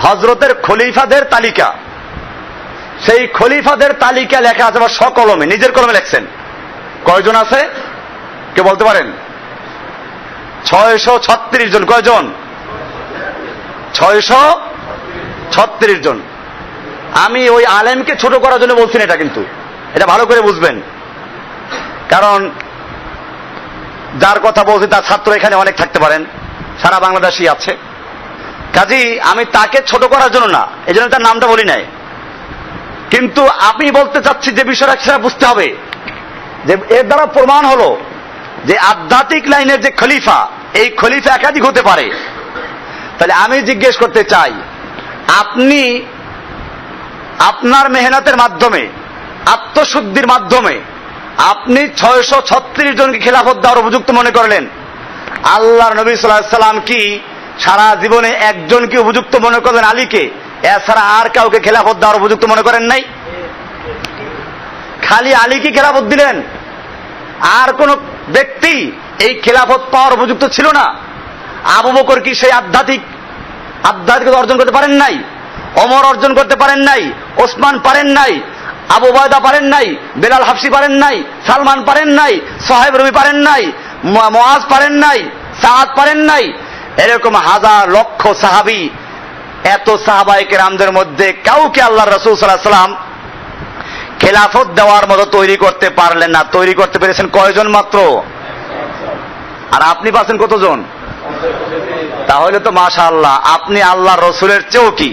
Speaker 2: হযরতের খলিফাদের তালিকা। সেই খলিফাদের তালিকা লেখা আছে বা সকলমে, নিজের কলমে লেখছেন। কয়জন আছে কে বলতে পারেন? 636 জন। কয়জন? 636 জন। আমি ওই আলেমকে ছোট করার জন্য বলছি না এটা, কিন্তু এটা ভালো করে বুঝবেন, কারণ যার কথা বলছি তার ছাত্র এখানে অনেক থাকতে পারেন, সারা বাংলাদেশই আছে। কাজী আমি তাকে ছোট করার জন্য না, এই জন্য তার নামটা বলি নাই, কিন্তু আমি বলতে চাচ্ছি যে বিষয়টা সেটা বুঝতে হবে যে এর দ্বারা প্রমাণ হলো যে আধ্যাত্মিক লাইনের যে খলিফা, এই খলিফা একাধিক হতে পারে। তাহলে আমি জিজ্ঞেস করতে চাই, আপনি আপনার মেহনতের মাধ্যমে, আত্মশুদ্ধির মাধ্যমে আপনি 636 জনকে খেলাফত দেওয়ার উপযুক্ত মনে করলেন, আল্লাহর নবী সাল্লাল্লাহু আলাইহি ওয়াসাল্লাম কি সারা জীবনে একজনকে উপযুক্ত মনে করলেন আলীকে? এছাড়া আর কাউকে খেলাফত দেওয়ার উপযুক্ত মনে করেন নাই? খালি আলীকে খেলাফত দিলেন, আর কোন ব্যক্তি এই খেলাফত পাওয়ার উপযুক্ত ছিল না? আবু বকর কি সেই আধ্যাত্মিকতা অর্জন করতে পারেন নাই? ওমর অর্জন করতে পারেন নাই? ওসমান পারেন নাই? আবু উবায়দা পারেন নাই? বেলাল হাফসি পারেন নাই? সালমান পারেন নাই? সোহাইব রুমি পারেন নাই? মুআজ পারেন নাই? সাআদ পারেন নাই? এরকম হাজার লক্ষ সাহাবী, এত সাহাবায়ে কেরামদের মধ্যে কাউকে আল্লাহ রাসূল সাল্লাল্লাহু আলাইহি ওয়াসাল্লাম খেলাফত দেওয়ার মতো তৈরি করতে পারলেন না। তৈরি করতে পেরেছেন কয়জন মাত্র? আর আপনি পাচ্ছেন কতজন? তাহলে তো মাশাআল্লাহ, আপনি আল্লাহ রসুলের চেয়েও কি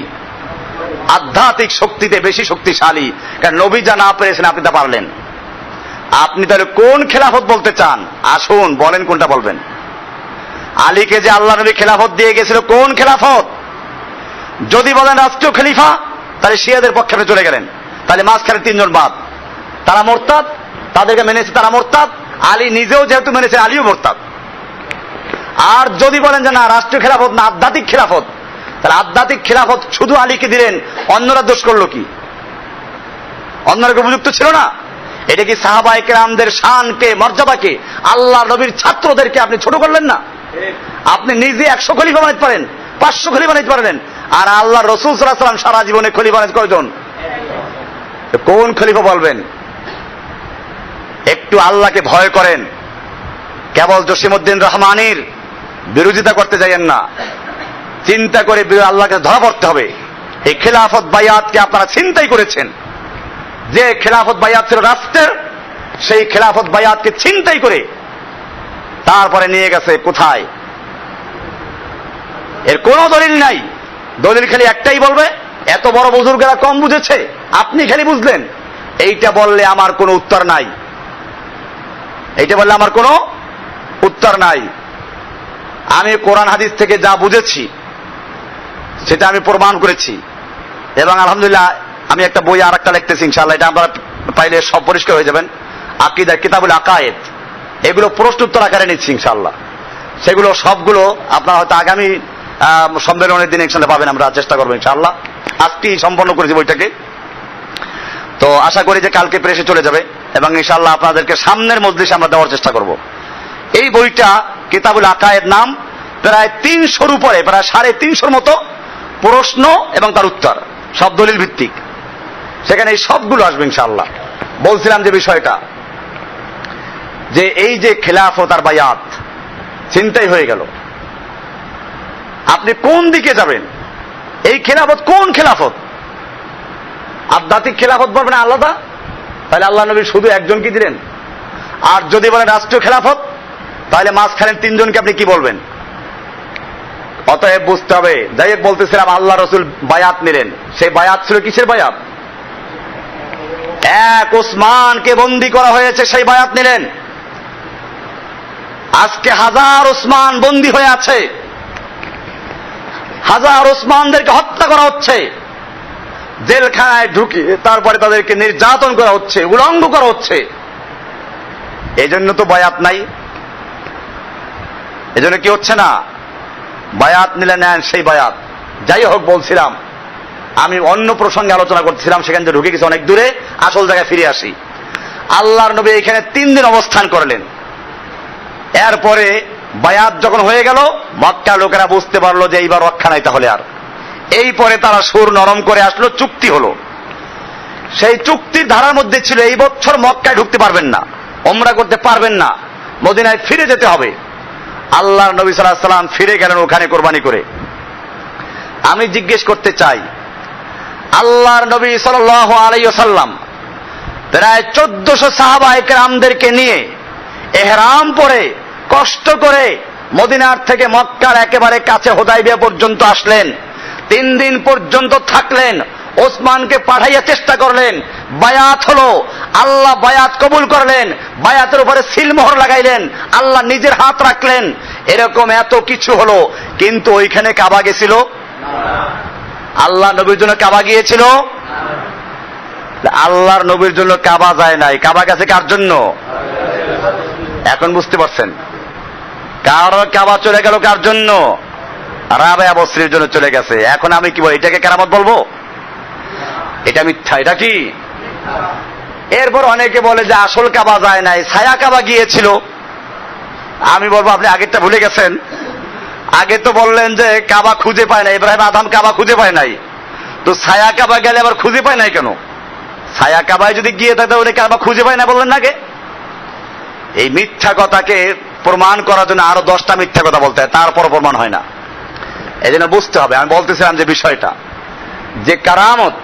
Speaker 2: আধ্যাত্মিক শক্তিতে বেশি শক্তিশালী। কারণ নবী যা না পেরেছেন আপনি তা পারলেন। আপনি তাহলে কোন খেলাফত বলতে চান? আসুন বলেন, কোনটা বলবেন? আলীকে যে আল্লাহ নবী খেলাফত দিয়ে গেছিল, কোন খেলাফত? যদি বলেন রাষ্ট্রীয় খলিফা, তাহলে শিয়াদের পক্ষে আপনি চলে গেলেন। তাহলে মাঝখানে তিনজন বাদ, তারা মোরতাদ, তাদেরকে মেনেছে তারা মোরতাদ। আলী নিজেও যেহেতু মেনেছে, আলীও মোরতাদ। আর যদি বলেন যে না, রাষ্ট্রীয় খেলাফত না, আধ্যাত্মিক খেলাফত, তাহলে আধ্যাত্মিক খেলাফত শুধু আলীকে দিলেন, অন্যরা দোষ করলো কি? অন্যরা উপযুক্ত ছিল না? এটা কি সাহাবায়ে কেরামদের শানকে, মর্যাদাকে, আল্লাহ নবীর ছাত্রদেরকে আপনি ছোট করলেন না? আপনি নিজে 100 খলিফা বানাইতে পারেন, 500 খলিফা বানাইতে পারেন, আর আল্লাহ রাসূল সাল্লাল্লাহু আলাইহি ওয়াসাল্লাম সারা জীবনে খলিফা বানাইতে কয়জন? কোন খলিফা বলবেন? একটু আল্লাহকে ভয় করেন। কেবল জসিমউদ্দিন রহমানির বিরোধিতা করতে যাইয়েন না, চিন্তা করে আল্লাহকে ধরা পড়তে হবে। এই খেলাফত বায়াতকে আপনারা ছিনতাই করেছেন। যে খেলাফত বায়াত ছিল রাষ্ট্রের, সেই খেলাফত বায়াতকে ছিনতাই করে তারপরে নিয়ে গেছে কোথায়? এর কোনো দলিল নাই। দলিল খালি একটাই বলবে, এত বড় বুজুর্গেরা কম বুঝেছে, আপনি খালি বুঝলেন। এইটা বললে আমার কোনো উত্তর নাই, এইটা বললে আমার কোনো উত্তর নাই। আমি কোরআন হাদিস থেকে যা বুঝেছি সেটা আমি প্রমাণ করেছি, এবং আলহামদুলিল্লাহ আমি একটা বই আর একটা লিখতেছি, ইনশাআল্লাহ এটা আপনারা পাইলে সব পরিষ্কার হয়ে যাবেন। আকীদা, কিতাবুল আকায়েদ, এগুলো প্রশ্ন উত্তর আকারে নিচ্ছি ইনশাআল্লাহ। সেগুলো সবগুলো আপনারা হয়তো আগামী সম্মেলনের দিনে ইনশাআল্লাহ পাবেন, আমরা চেষ্টা করবো ইনশাআল্লাহ। আজকেই সম্পন্ন করেছি বইটাকে, তো আশা করি যে কালকে প্রেসে চলে যাবে, এবং ইনশাআল্লাহ আপনাদেরকে সামনের মজলিসে আমরা দেওয়ার চেষ্টা করব। এই বইটা কিতাবুল আকায়েদ নাম, প্রায় 300-র উপরে, প্রায় 350-র মতো প্রশ্ন এবং তার উত্তর, সব দলিল ভিত্তিক। সেখানে এই সবগুলো আসবে ইনশাআল্লাহ। বলছিলাম যে বিষয়টা, যে এই যে খেলাফত আর বায়াত চিন্তাই হয়ে গেল, আপনি কোন দিকে যাবেন? এই খেলাফত কোন খেলাফত? আধ্যাত্মিক খেলাফত বলবেন আলাদা, তাহলে আল্লাহ নবী শুধু একজনকে দিলেন। আর যদি বলেন রাষ্ট্রীয় খেলাফত, তাহলে মাঝখানে তিনজনকে আপনি কি বলবেন? অতএব বুঝতে হবে। যাই হোক, বলতেছিলাম আল্লাহ রসুল বায়াত নিলেন। সেই বায়াত ছিল কিসের বায়াত? এক ওসমানকে বন্দী করা হয়েছে, সেই বায়াত নিলেন। আজকে হাজার ওসমান বন্দী হয়ে আছে, হাজার ওসমানদেরকে হত্যা করা হচ্ছে, জেলখানায় ঢুকিয়ে তারপরে তাদেরকে নির্যাতন করা হচ্ছে, উলঙ্গ করা হচ্ছে। এই জন্য তো বায়াত নাই। এজন্য কি হচ্ছে না? বায়াত নিলে নেন সেই বায়াত। যাই হোক, বলছিলাম আমি অন্য প্রসঙ্গে আলোচনা করছিলাম, সেখান থেকে ঢুকে গেছি অনেক দূরে। আসল জায়গায় ফিরে আসি। আল্লাহর নবী এখানে 3 দিন অবস্থান করলেন। এরপরে বায়াত যখন হয়ে গেল, মক্কা লোকেরা বুঝতে পারলো যে এইবার রক্ষা নাই তাহলে আর। এই পরে তারা সুর নরম করে আসলো, চুক্তি হলো। সেই চুক্তির ধারার মধ্যে ছিল এই বছর মক্কায় ঢুকতে পারবেন না, ওমরা করতে পারবেন না, মদিনায় ফিরে যেতে হবে। আল্লাহর নবী সাল্লাল্লাহু আলাইহি ওয়াসাল্লাম ফিরে গেলেন ওখানে কোরবানি করে। আমি জিজ্ঞেস করতে চাই, আল্লাহর নবী সাল্লাল্লাহু আলাইহি ওয়াসাল্লাম প্রায় 1400 সাহাবায়ে কেরামদেরকে নিয়ে ইহরাম পরে কষ্ট করে মদিনার থেকে মক্কার একেবারে কাছে হুদায়বিয়া পর্যন্ত আসলেন। 3 দিন পর্যন্ত থাকলেন। ওসমানকে পাঠাইয়া চেষ্টা করলেন, বায়াত হলো, আল্লাহ বায়াত কবুল করলেন, বায়াতের উপরে সিলমোহর লাগাইলেন, আল্লাহ নিজের হাত রাখলেন। এরকম এত কিছু হলো, কিন্তু ওইখানে কাবা গেছিল? আল্লাহ নবীর জন্য কাবা গিয়েছিল? আল্লাহর নবীর জন্য কাবা যায় নাই, কাবা গেছে কার জন্য? এখন বুঝতে পারছেন? কার কাবা চলে গেল কার জন্য? রাবেয়া বস্ত্রীর জন্য চলে গেছে। এখন আমি কি বলি, এটাকে কেরামত বলবো? এটা মিথ্যা, এটা কি? এরপর অনেকে বলে যে আসল কাবা যায় নাই, ছায়া কাবা গিয়েছিল। আমি বলবো আপনি আগেরটা ভুলে গেছেন। আগে তো বললেন যে কাবা খুঁজে পায় নাই, ইব্রাহিম আদম কাবা খুঁজে পায় নাই, তো ছায়া কাবা গেলে আবার খুঁজে পায় নাই কেন? ছায়া কাবায় যদি গিয়ে থাকে ওটা কাবা খুঁজে পায় না বললেন না আগে? এই মিথ্যা কথাকে প্রমাণ করার জন্য আরো 10টা মিথ্যা কথা বলতে হয়, তারপর প্রমাণ হয় না। এই জন্য বুঝতে হবে। আমি বলতেছিলাম যে বিষয়টা, যে কারামত,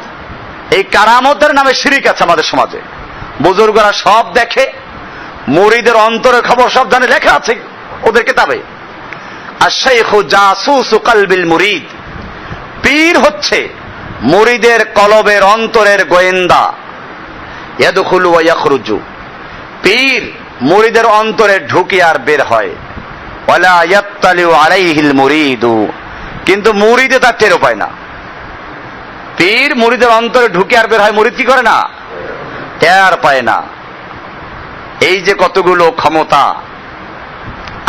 Speaker 2: এই কারামতের নামে শিরিক আছে আমাদের সমাজে। বুজুর্গরা সব দেখে, মুরিদের অন্তরের খবর সব জানে, লেখা আছে ওদের কিতাবে। আশ-শাইখু জাসুসু কলবিল মুরিদ, পীর হচ্ছে মুরিদের কলবের অন্তরের গোয়েন্দা। ইয়াদখুলু ওয়া ইয়াখরুজু, পীর মুরিদের অন্তরে ঢুকে আর বের হয়। ওয়ালা ইয়াত্তালিউ আলাইহিল মুরিদু, কিন্তু মুরিদে তার টের পায় না। পীর মুরিদের অন্তরে ঢুকে আর বের হয়, মুরিদ কি করে না? টের পায় না। এই যে কতগুলো ক্ষমতা,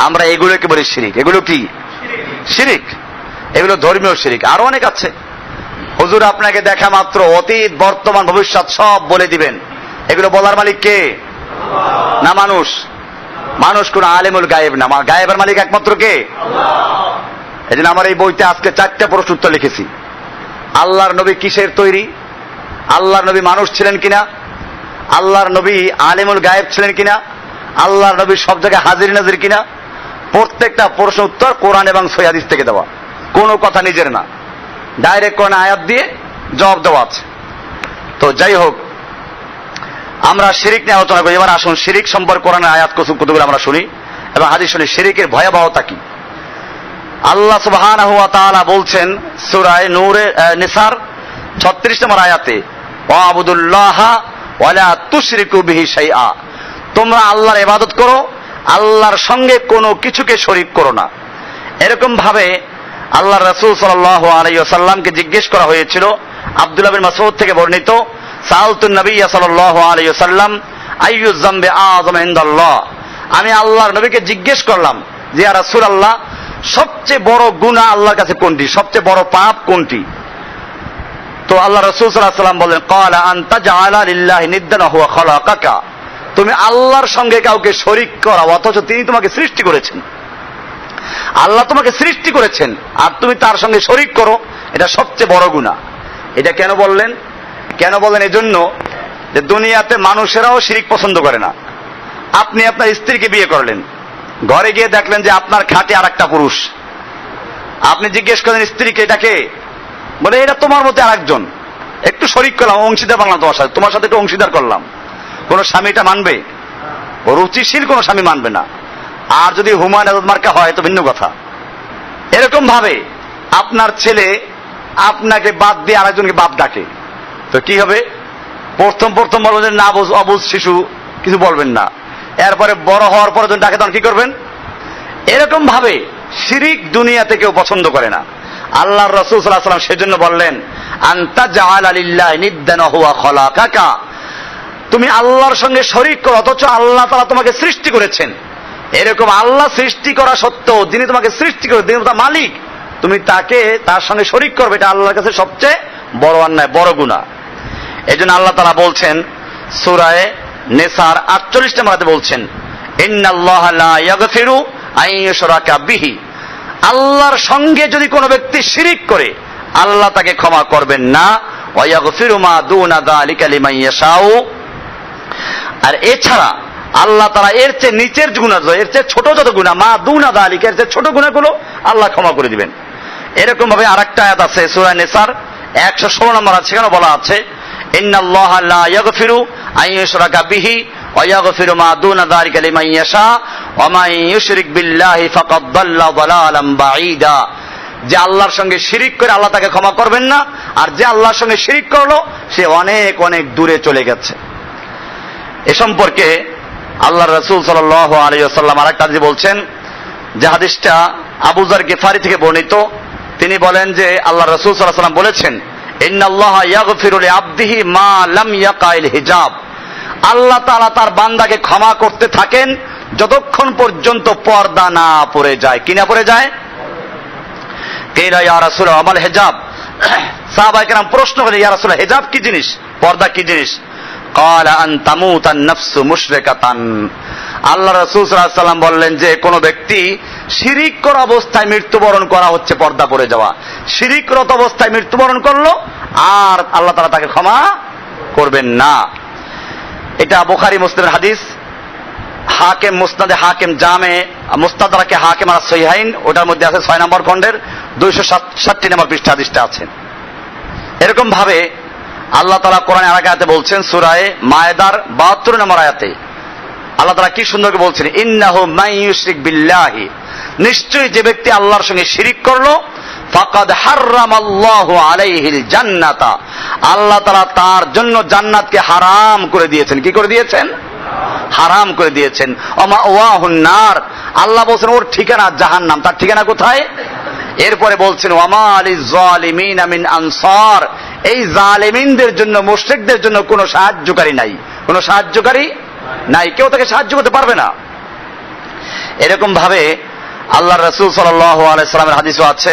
Speaker 2: আমরা এগুলোকে বলি শিরিক। এগুলো কি শিরিক? এগুলো ধর্মীয় শিরিক। আরো অনেক আছে। হুজুর আপনাকে দেখা মাত্র অতীত, বর্তমান, ভবিষ্যৎ সব বলে দিবেন। এগুলো বলার মালিক কে? না মানুষ। মানুষ কোন আলেমুল গায়েব না, গায়েবের মালিক একমাত্র কে? এই জন্য আমার এই বইতে আজকে 4টা প্রশ্ন উত্তর লিখেছি। আল্লাহর নবী কিসের তৈরি? আল্লাহর নবী মানুষ ছিলেন কিনা? আল্লাহর নবী আলেমুল গায়েব ছিলেন কিনা? আল্লাহর নবী সব জায়গায় হাজির নাজির কিনা? প্রত্যেকটা প্রশ্ন উত্তর কোরআন এবং সহিহ হাদিস থেকে দেওয়া, কোনো কথা নিজের না, ডাইরেক্ট কোন আয়াত দিয়ে জবাব দেওয়া আছে। তো যাই হোক, আমরা শিরিক নিয়ে আলোচনা করি। এবার আসুন শিরিক সম্পর্কে কোরআনের আয়াত কতগুলো আমরা শুনি এবং হাদিস শুনি। শিরিকের ভয়াবহতা কি? আল্লাহ সুবহানাহু ওয়া তাআলা বলছেন সূরা নিসার 36 নম্বর আয়াতে, ওয়াবুদুল্লাহা ওয়ালা তুশরিকু বিহি শাইআ, তোমরা আল্লাহর ইবাদত করো, আল্লাহর সঙ্গে কোনো কিছুকে শরীক করো না। এরকম ভাবে আল্লাহর রাসূল সাল্লাল্লাহু আলাইহি ওয়াসাল্লামকে জিজ্ঞেস করা হয়েছিল, আব্দুল্লাহ বিন মাসউদ থেকে বর্ণিত, সাআলতুন নবিয়্য সাল্লাল্লাহু আলাইহি ওয়াসাল্লাম আইয়ুয যামবি আযম ইনদাল্লাহ, আমি আল্লাহর নবীকে জিজ্ঞেস করলাম যে ইয়া রাসূলুল্লাহ, সবচেয়ে বড় গুনাহ আল্লাহর কাছে কোনটি, সবচেয়ে বড় পাপ কোনটি? তো আল্লাহ রাসূল সাল্লাল্লাহু আলাইহি ওয়াসাল্লাম বলেন, ক্বালা আনতা জাআলা লিল্লাহি নিদ্দান ওয়া হুয়া খালাকাকা, তুমি আল্লাহর সঙ্গে কাউকে শরীক করা অথচ তিনি তোমাকে সৃষ্টি করেছেন। আল্লাহ তোমাকে সৃষ্টি করেছেন আর তুমি তার সঙ্গে শরীক করো, এটা সবচেয়ে বড় গুনাহ। এটা কেন বললেন? কেন বলেন? এজন্য যে দুনিয়াতে মানুষেরাও শিরিক পছন্দ করে না। আপনি আপনার স্ত্রীকে বিয়ে করলেন, ঘরে গিয়ে দেখলেন যে আপনার খাটে আর একটা পুরুষ। আপনি জিজ্ঞেস করেন স্ত্রীকে, এটাকে? বলে এটা তোমার মতো আরেকজন, একটু শরীক করলাম, অংশীদার বাংলা তোমার সাথে একটু অংশীদার করলাম। কোন স্বামী এটা মানবে? রুচিশীল কোন স্বামী মানবে না। আর যদি হুমায়ুন আজাদ মার্কা হয় তো ভিন্ন কথা। এরকম ভাবে আপনার ছেলে আপনাকে বাদ দিয়ে আরেকজনকে বাপ ডাকে, তো কি হবে? প্রথম বলবেন যে না, অবুঝ শিশু, কিছু বলবেন না। এরপরে বড় হওয়ার পরে যখন ডাকে তখন কি করবেন? এরকম ভাবে শিরিক দুনিয়াতে কেউ পছন্দ করে না। আল্লাহর রাসূল সাল্লাল্লাহু আলাইহি ওয়াসাল্লাম সেজন্য বললেন, আনতা জাআলা লিল্লাহি নিদ্দান ওয়া হুয়া খালাকাকা, তুমি আল্লাহর সঙ্গে শরীক করো অথচ আল্লাহ তাআলা তোমাকে সৃষ্টি করেছেন। এরকম আল্লাহ সৃষ্টি করা সত্ত্বেও যিনি তোমাকে সৃষ্টি করে, তিনি তার মালিক, তুমি তাকে তার সঙ্গে শরীক করবে, এটা আল্লাহর কাছে সবচেয়ে বড় অন্যায়, বড় গুনাহ। এজন্য আল্লাহ তাআলা বলছেন সূরা নিসার 48 নম্বর আয়াতে বলছেন, ইন্নাল্লাহা লা ইয়াগফিরু আন ইউশরাকা বিহি, আল্লাহর সঙ্গে যদি কোনো ব্যক্তি শিরিক করে আল্লাহ তাকে ক্ষমা করবেন না, ওয়া ইয়াগফিরু মা দুনা যালিকা লিমান ইয়াশাউ, আর এছাড়া আল্লাহ তাআলা এর চেয়ে নিচের গুনাহ, এর চেয়ে ছোট যত গুনাহ, মা দুনা যালিকা, এর চেয়ে ছোট গুনাহগুলো আল্লাহ ক্ষমা করে দিবেন। এরকম ভাবে আরেকটা আয়াত আছে সূরা নিসার 116 নম্বর আছে, সেখানে বলা আছে, ইন্নাল্লাহা লা ইয়াগফিরু আন ইউশরাকা বিহি ওয়া ইয়াগফিরু মা দুনা যালিকা লিমান ইয়াশা ওয়া মান ইউশরিক বিল্লাহি ফাকাদ দাল্লা দালালাম বাঈদা, যে আল্লাহর সঙ্গে শিরিক করে আল্লাহ তাকে ক্ষমা করবেন না, আর যে আল্লাহর সঙ্গে শিরিক করলো সে অনেক অনেক দূরে চলে গেছে। এ সম্পর্কে আল্লাহর রাসূল সাল্লাল্লাহু আলাইহি ওয়াসাল্লাম আরেকটা হাদিস বলছেন, যে হাদিসটা আবু যার গিফারি থেকে বর্ণিত। তিনি বলেন যে আল্লাহর রাসূল সাল্লাল্লাহু আলাইহি ওয়াসাল্লাম বলেছেন, ইন্নাল্লাহা ইয়াগফিরু লিআবদিহি মা লাম ইয়াকাইল হিজাব, আল্লাহ তাআলা তার বান্দাকে ক্ষমা করতে থাকেন যতক্ষণ পর্যন্ত পর্দা না পড়ে যায়। কি না পড়ে যায়? কিলা ইয়া রাসূলুল্লাহ আমাল হিজাব, সাহাবায়ে কেরাম প্রশ্ন করে ইয়া রাসূলুল্লাহ হিজাব কি জিনিস, পর্দা কি জিনিস? ক্বালা আন তামুতান নাফসু মুশরিকাতান, আল্লাহ রাসূল সাল্লাল্লাহু আলাইহি ওয়াসাল্লাম বললেন যে কোন ব্যক্তি শিরিক করা অবস্থায় মৃত্যুবরণ করা হচ্ছে পর্দা পড়ে যাওয়া, শিরিকরত অবস্থায় মৃত্যুবরণ করলো আর আল্লাহ তাআলা তাকে ক্ষমা করবেন না। এটা বুখারী মুসলিমের হাদিস, হাকিম মুসনাদে হাকিম জামে মুস্তাদরাকে হাকিম আলা সহিহাইন ওটার মধ্যে আছে 6 নম্বর খণ্ডের 260 নম্বর পৃষ্ঠা হাদিসটা আছে। এরকম ভাবে আল্লাহ তাআলা কোরআনের আরেক আয়াতে বলছেন, সূরা মায়েদার 72 নম্বর আয়াতে আল্লাহ তাআলা কি সুন্দর করে বলছেন, ইন্নাহু মান ইউশরিক বিল্লাহি, নিশ্চয়ই যে ব্যক্তি আল্লাহর সঙ্গে শিরিক করলো, ফাকাদ হাররামাল্লাহু আলাইহিল জান্নাতা, আল্লাহ তাআলা তার জন্য জান্নাতকে হারাম করে দিয়েছেন। কি করে দিয়েছেন? হারাম করে দিয়েছেন। ওমা ওয়াহুন নার, আল্লাহ বলছেন ওর ঠিকানা জাহান্নাম। তার ঠিকানা কোথায়? এরপরে বলছেন ওয়ামা লিজ জালিমিনা মিন আনসার, এই জালেমিনদের জন্য, মুশরিকদের জন্য কোনো সাহায্যকারী নাই, কোনো সাহায্যকারী নাই, কেউ তাকে সাহায্য করতে পারবে না। এরকম ভাবে আল্লাহর রাসূল সাল্লাল্লাহু আলাইহি সাল্লামের হাদিসও আছে।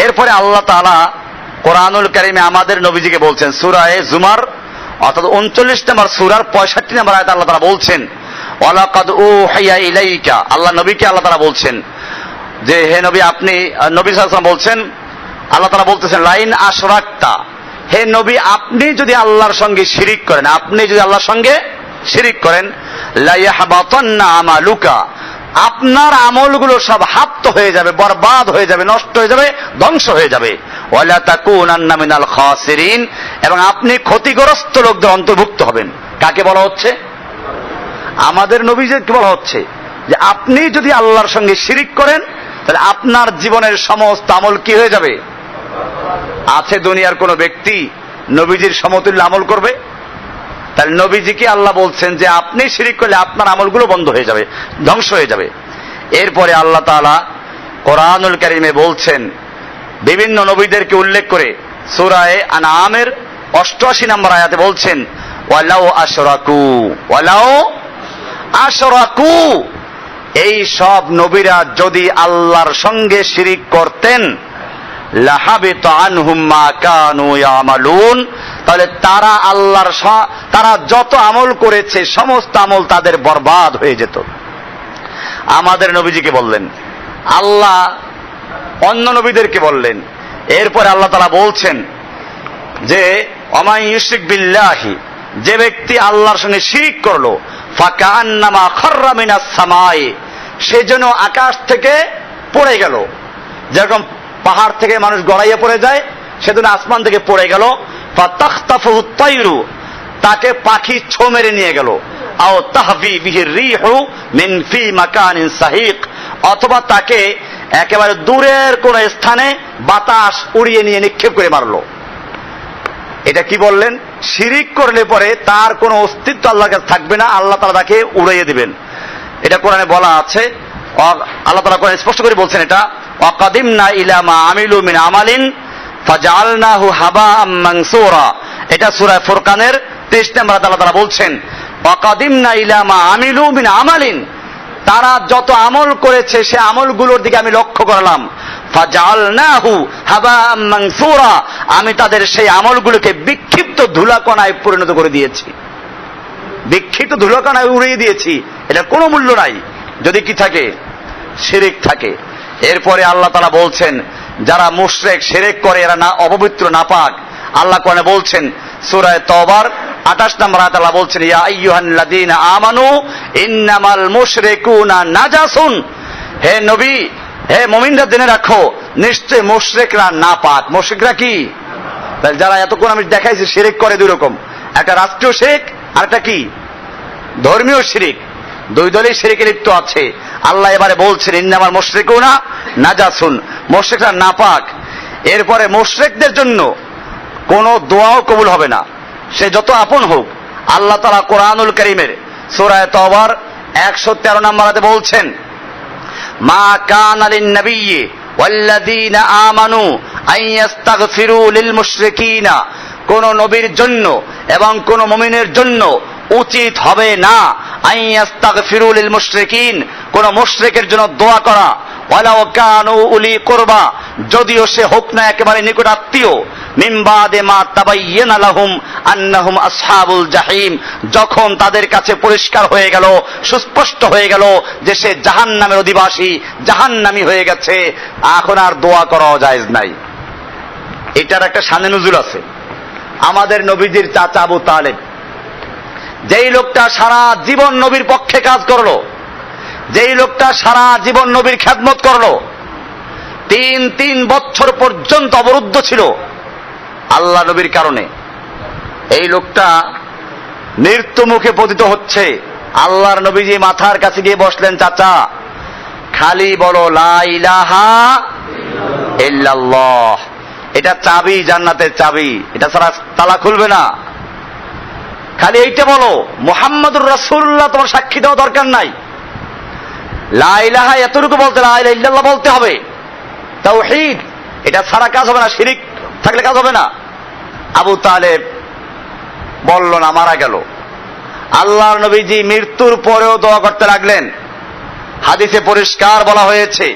Speaker 2: এরপরে আল্লাহ তাআলা কোরআনুল কারীমে আমাদের নবীজিকে বলছেন, সূরা জুমার অর্থাৎ 39 নম্বর সূরার 65 নম্বর আয়াতে আল্লাহ তাআলা বলছেন, ওয়ালাকাদ উহিয়া ইলাইকা, আল্লাহ নবীকে আল্লাহ তাআলা বলছেন যে হে নবী, আপনি নবী সাল্লাল্লাহু আলাইহি ওয়াসাল্লাম বলছেন, আল্লাহ তাআলা বলতেছেন লাইন আশরাকতা, হে নবী আপনি যদি আল্লাহর সঙ্গে শিরিক করেন, আপনি যদি আল্লাহর সঙ্গে শিরিক করেন, লা ইয়াহবাতান্না আমালুকা, আপনার আমলগুলো সব হাপ্ত হয়ে যাবে, বরবাদ হয়ে যাবে, নষ্ট হয়ে যাবে, ধ্বংস হয়ে যাবে। ওয়ালা তাকুনান্না মিনাল খাসিরিন, এবং আপনি ক্ষতিগ্রস্ত লোকদের অন্তর্ভুক্ত হবেন। কাকে বলা হচ্ছে? আমাদের নবীকে বলা হচ্ছে যে আপনি যদি আল্লাহর সঙ্গে শিরিক করেন তাহলে আপনার জীবনের সমস্ত আমল কি হয়ে যাবে? আছে দুনিয়ার কোন ব্যক্তি নবীজির সমতুল্য আমল করবে? তাহলে নবীজিকে আল্লাহ বলছেন যে আপনি শিরিক করলে আপনার আমলগুলো বন্ধ হয়ে যাবে, ধ্বংস হয়ে যাবে। এরপরে আল্লাহ তাআলা কোরআনুল কারীমে বলছেন, বিভিন্ন নবীদেরকে উল্লেখ করে সূরা আনআমের 88 নম্বর আয়াতে বলছেন, ওয়ালাউ আশরাকু, এই সব নবীরা যদি আল্লাহর সঙ্গে শিরিক করতেন, লাহাবিতা আনহুম মা কানু ইয়ামালুন, তাহলে তারা যত আমল করেছে সমস্ত আমল তাদের বরবাদ হয়ে যেত। আমাদের নবীজিকে বললেন, আল্লাহ অন্য নবীদেরকে বললেন। এরপরে আল্লাহ তাআলা বলছেন যে ওমা ইউশরিক বিল্লাহি, যে ব্যক্তি আল্লাহর সঙ্গে শিরিক করলো, ফাকান্নামা খাররা মিনাস সামাই, সে যেন আকাশ থেকে পড়ে গেল। যেরকম পাহাড় থেকে মানুষ গড়াইয়া পড়ে যায়, সেদিন আসমান থেকে পড়ে গেল। ফাতাখতাফুহু তায়রু, তাকে পাখি ছো মেরে নিয়ে গেল। আও তাহবি বিহির রিহু মিন ফি মাকানিন সাহিক, অথবা তাকে একেবারে দূরের কোন স্থানে বাতাস উড়িয়ে নিয়ে নিক্ষেপ করে মারলো। এটা কি বললেন? শিরিক করলে পরে তার কোনো অস্তিত্ব আল্লাহর কাছে থাকবে না, আল্লাহ তাআলা তাকে উড়িয়ে দিবেন। এটা কোরআনে বলা আছে। আল্লাহ তাআলা কোরআনে স্পষ্ট করে বলছেন এটা, ওয়াকাদিমনা ইলা মা আমিলু মিন আমালিন ফাজআলনাহু হাবাআম মানসুরা, এটা সূরা ফুরকানের 23 নম্বর আয়াতে আল্লাহ তাআলা বলছেন, ওয়াকাদিমনা ইলা মা আমিলু মিন আমালিন, তারা যত আমল করেছে সে আমলগুলোর দিকে আমি লক্ষ্য করলাম। ফাজআলনাহু হাবাআম মানসুরা, আমি তাদের সেই আমলগুলোকে বিক্ষিপ্ত ধুলাকণায় পরিণত করে দিয়েছি, বিক্ষিপ্ত ধুলাকণায় উড়িয়ে দিয়েছি। এটা কোনো মূল্য নাই যদি কি থাকে? শিরিক থাকে। এরপরে আল্লাহ তাআলা বলছেন, যারা মুশরিক শিরিক করে এরা না অপবিত্র, নাপাক। আল্লাহ কোরআনে বলছেন সূরা তওবার 28 নম্বর আয়াতে আল্লাহ বলছেন, ইয়া আইয়ুহাল্লাযীনা আমানু ইন্নামাল মুশরিকুনা নাজাসুন, হে নবী, হে মুমিনরা জেনে রাখো, নিশ্চয় মুশরিকরা নাপাক। মুশরিকরা কি? যারা এতক্ষণ আমি দেখাইছি শিরিক করে দুই রকম, একটা রাষ্ট্রীয় শিরিক আর একটা কি ধর্মীয় শিরিক। দুই দলই শিরিকে লিপ্ত আছে। আল্লাহ এবারে বলছেন ইন্নামাল মুশরিকুনা নাজাসুন, মুশরিকরা নাপাক। এরপরে মুশরিকদের জন্য কোনো দোয়াও কবুল হবে না, সে যত আপন হোক। আল্লাহ তাআলা কোরআনুল কারীমের সূরা তওবার 113 নম্বর আয়াতে বলছেন, মা কানা লিন নাবিয়্যি ওয়াল্লাযীনা আমানু আইয়াস্তাগফিরু লিল মুশরিকিনা, কোন নবীর জন্য এবং কোন মুমিনের জন্য উচিত হবে না আইয়াস্তাগফিরু লিল মুশরিকিন, কোন মুশরিকের জন্য দোয়া করা। ওয়ালাউ কানু উলি কুরবা, যদিও সে হোক না একেবারে নিকট আত্মীয়, মিন বাদে মা তাবায়্যানা লাহুম আন্নাহুম আসহাবুল জাহিম, যখন তাদের কাছে পরিষ্কার হয়ে গেল, সুস্পষ্ট হয়ে গেল যে সে জাহান্নামের অধিবাসী, জাহান্নামী হয়ে গেছে, এখন আর দোয়া করাও জায়েজ নাই। এটার একটা শানে নুজুল আছে। আমাদের নবীজির চাচা আবু তালেব, যেই লোকটা সারা জীবন নবীর পক্ষে কাজ করলো, যেই লোকটা সারা জীবন নবীর খেদমত করলো, 3 বছর পর্যন্ত অবরুদ্ধ ছিল আল্লাহ নবীর কারণে, এই লোকটা মৃত্যু মুখে পতিত হচ্ছে। আল্লাহর নবীজি মাথার কাছে গিয়ে বসলেন, চাচা খালি বলো লা ইলাহা ইল্লাল্লাহ, এটা চাবি, জান্নাতের চাবি, এটা ছাড়া তালা খুলবে না। খালি এইটা বলো, মুহাম্মাদুর রাসূলুল্লাহ তোমার সাক্ষী দেওয়া দরকার নাই, লা ইলাহা এতটুকু বলতে, লা ইলাহা ইল্লাল্লাহ বলতে হবে, তাওহীদ, এটা ছাড়া কাজ হবে না, শিরিক থাকলে কাজ হবে না। আবু তালেব বলল না, মারা গেল। আল্লাহর নবীজি মৃত্যুর পরেও দোয়া করতে লাগলেন। হাদিসে পরিষ্কার বলা হয়েছে,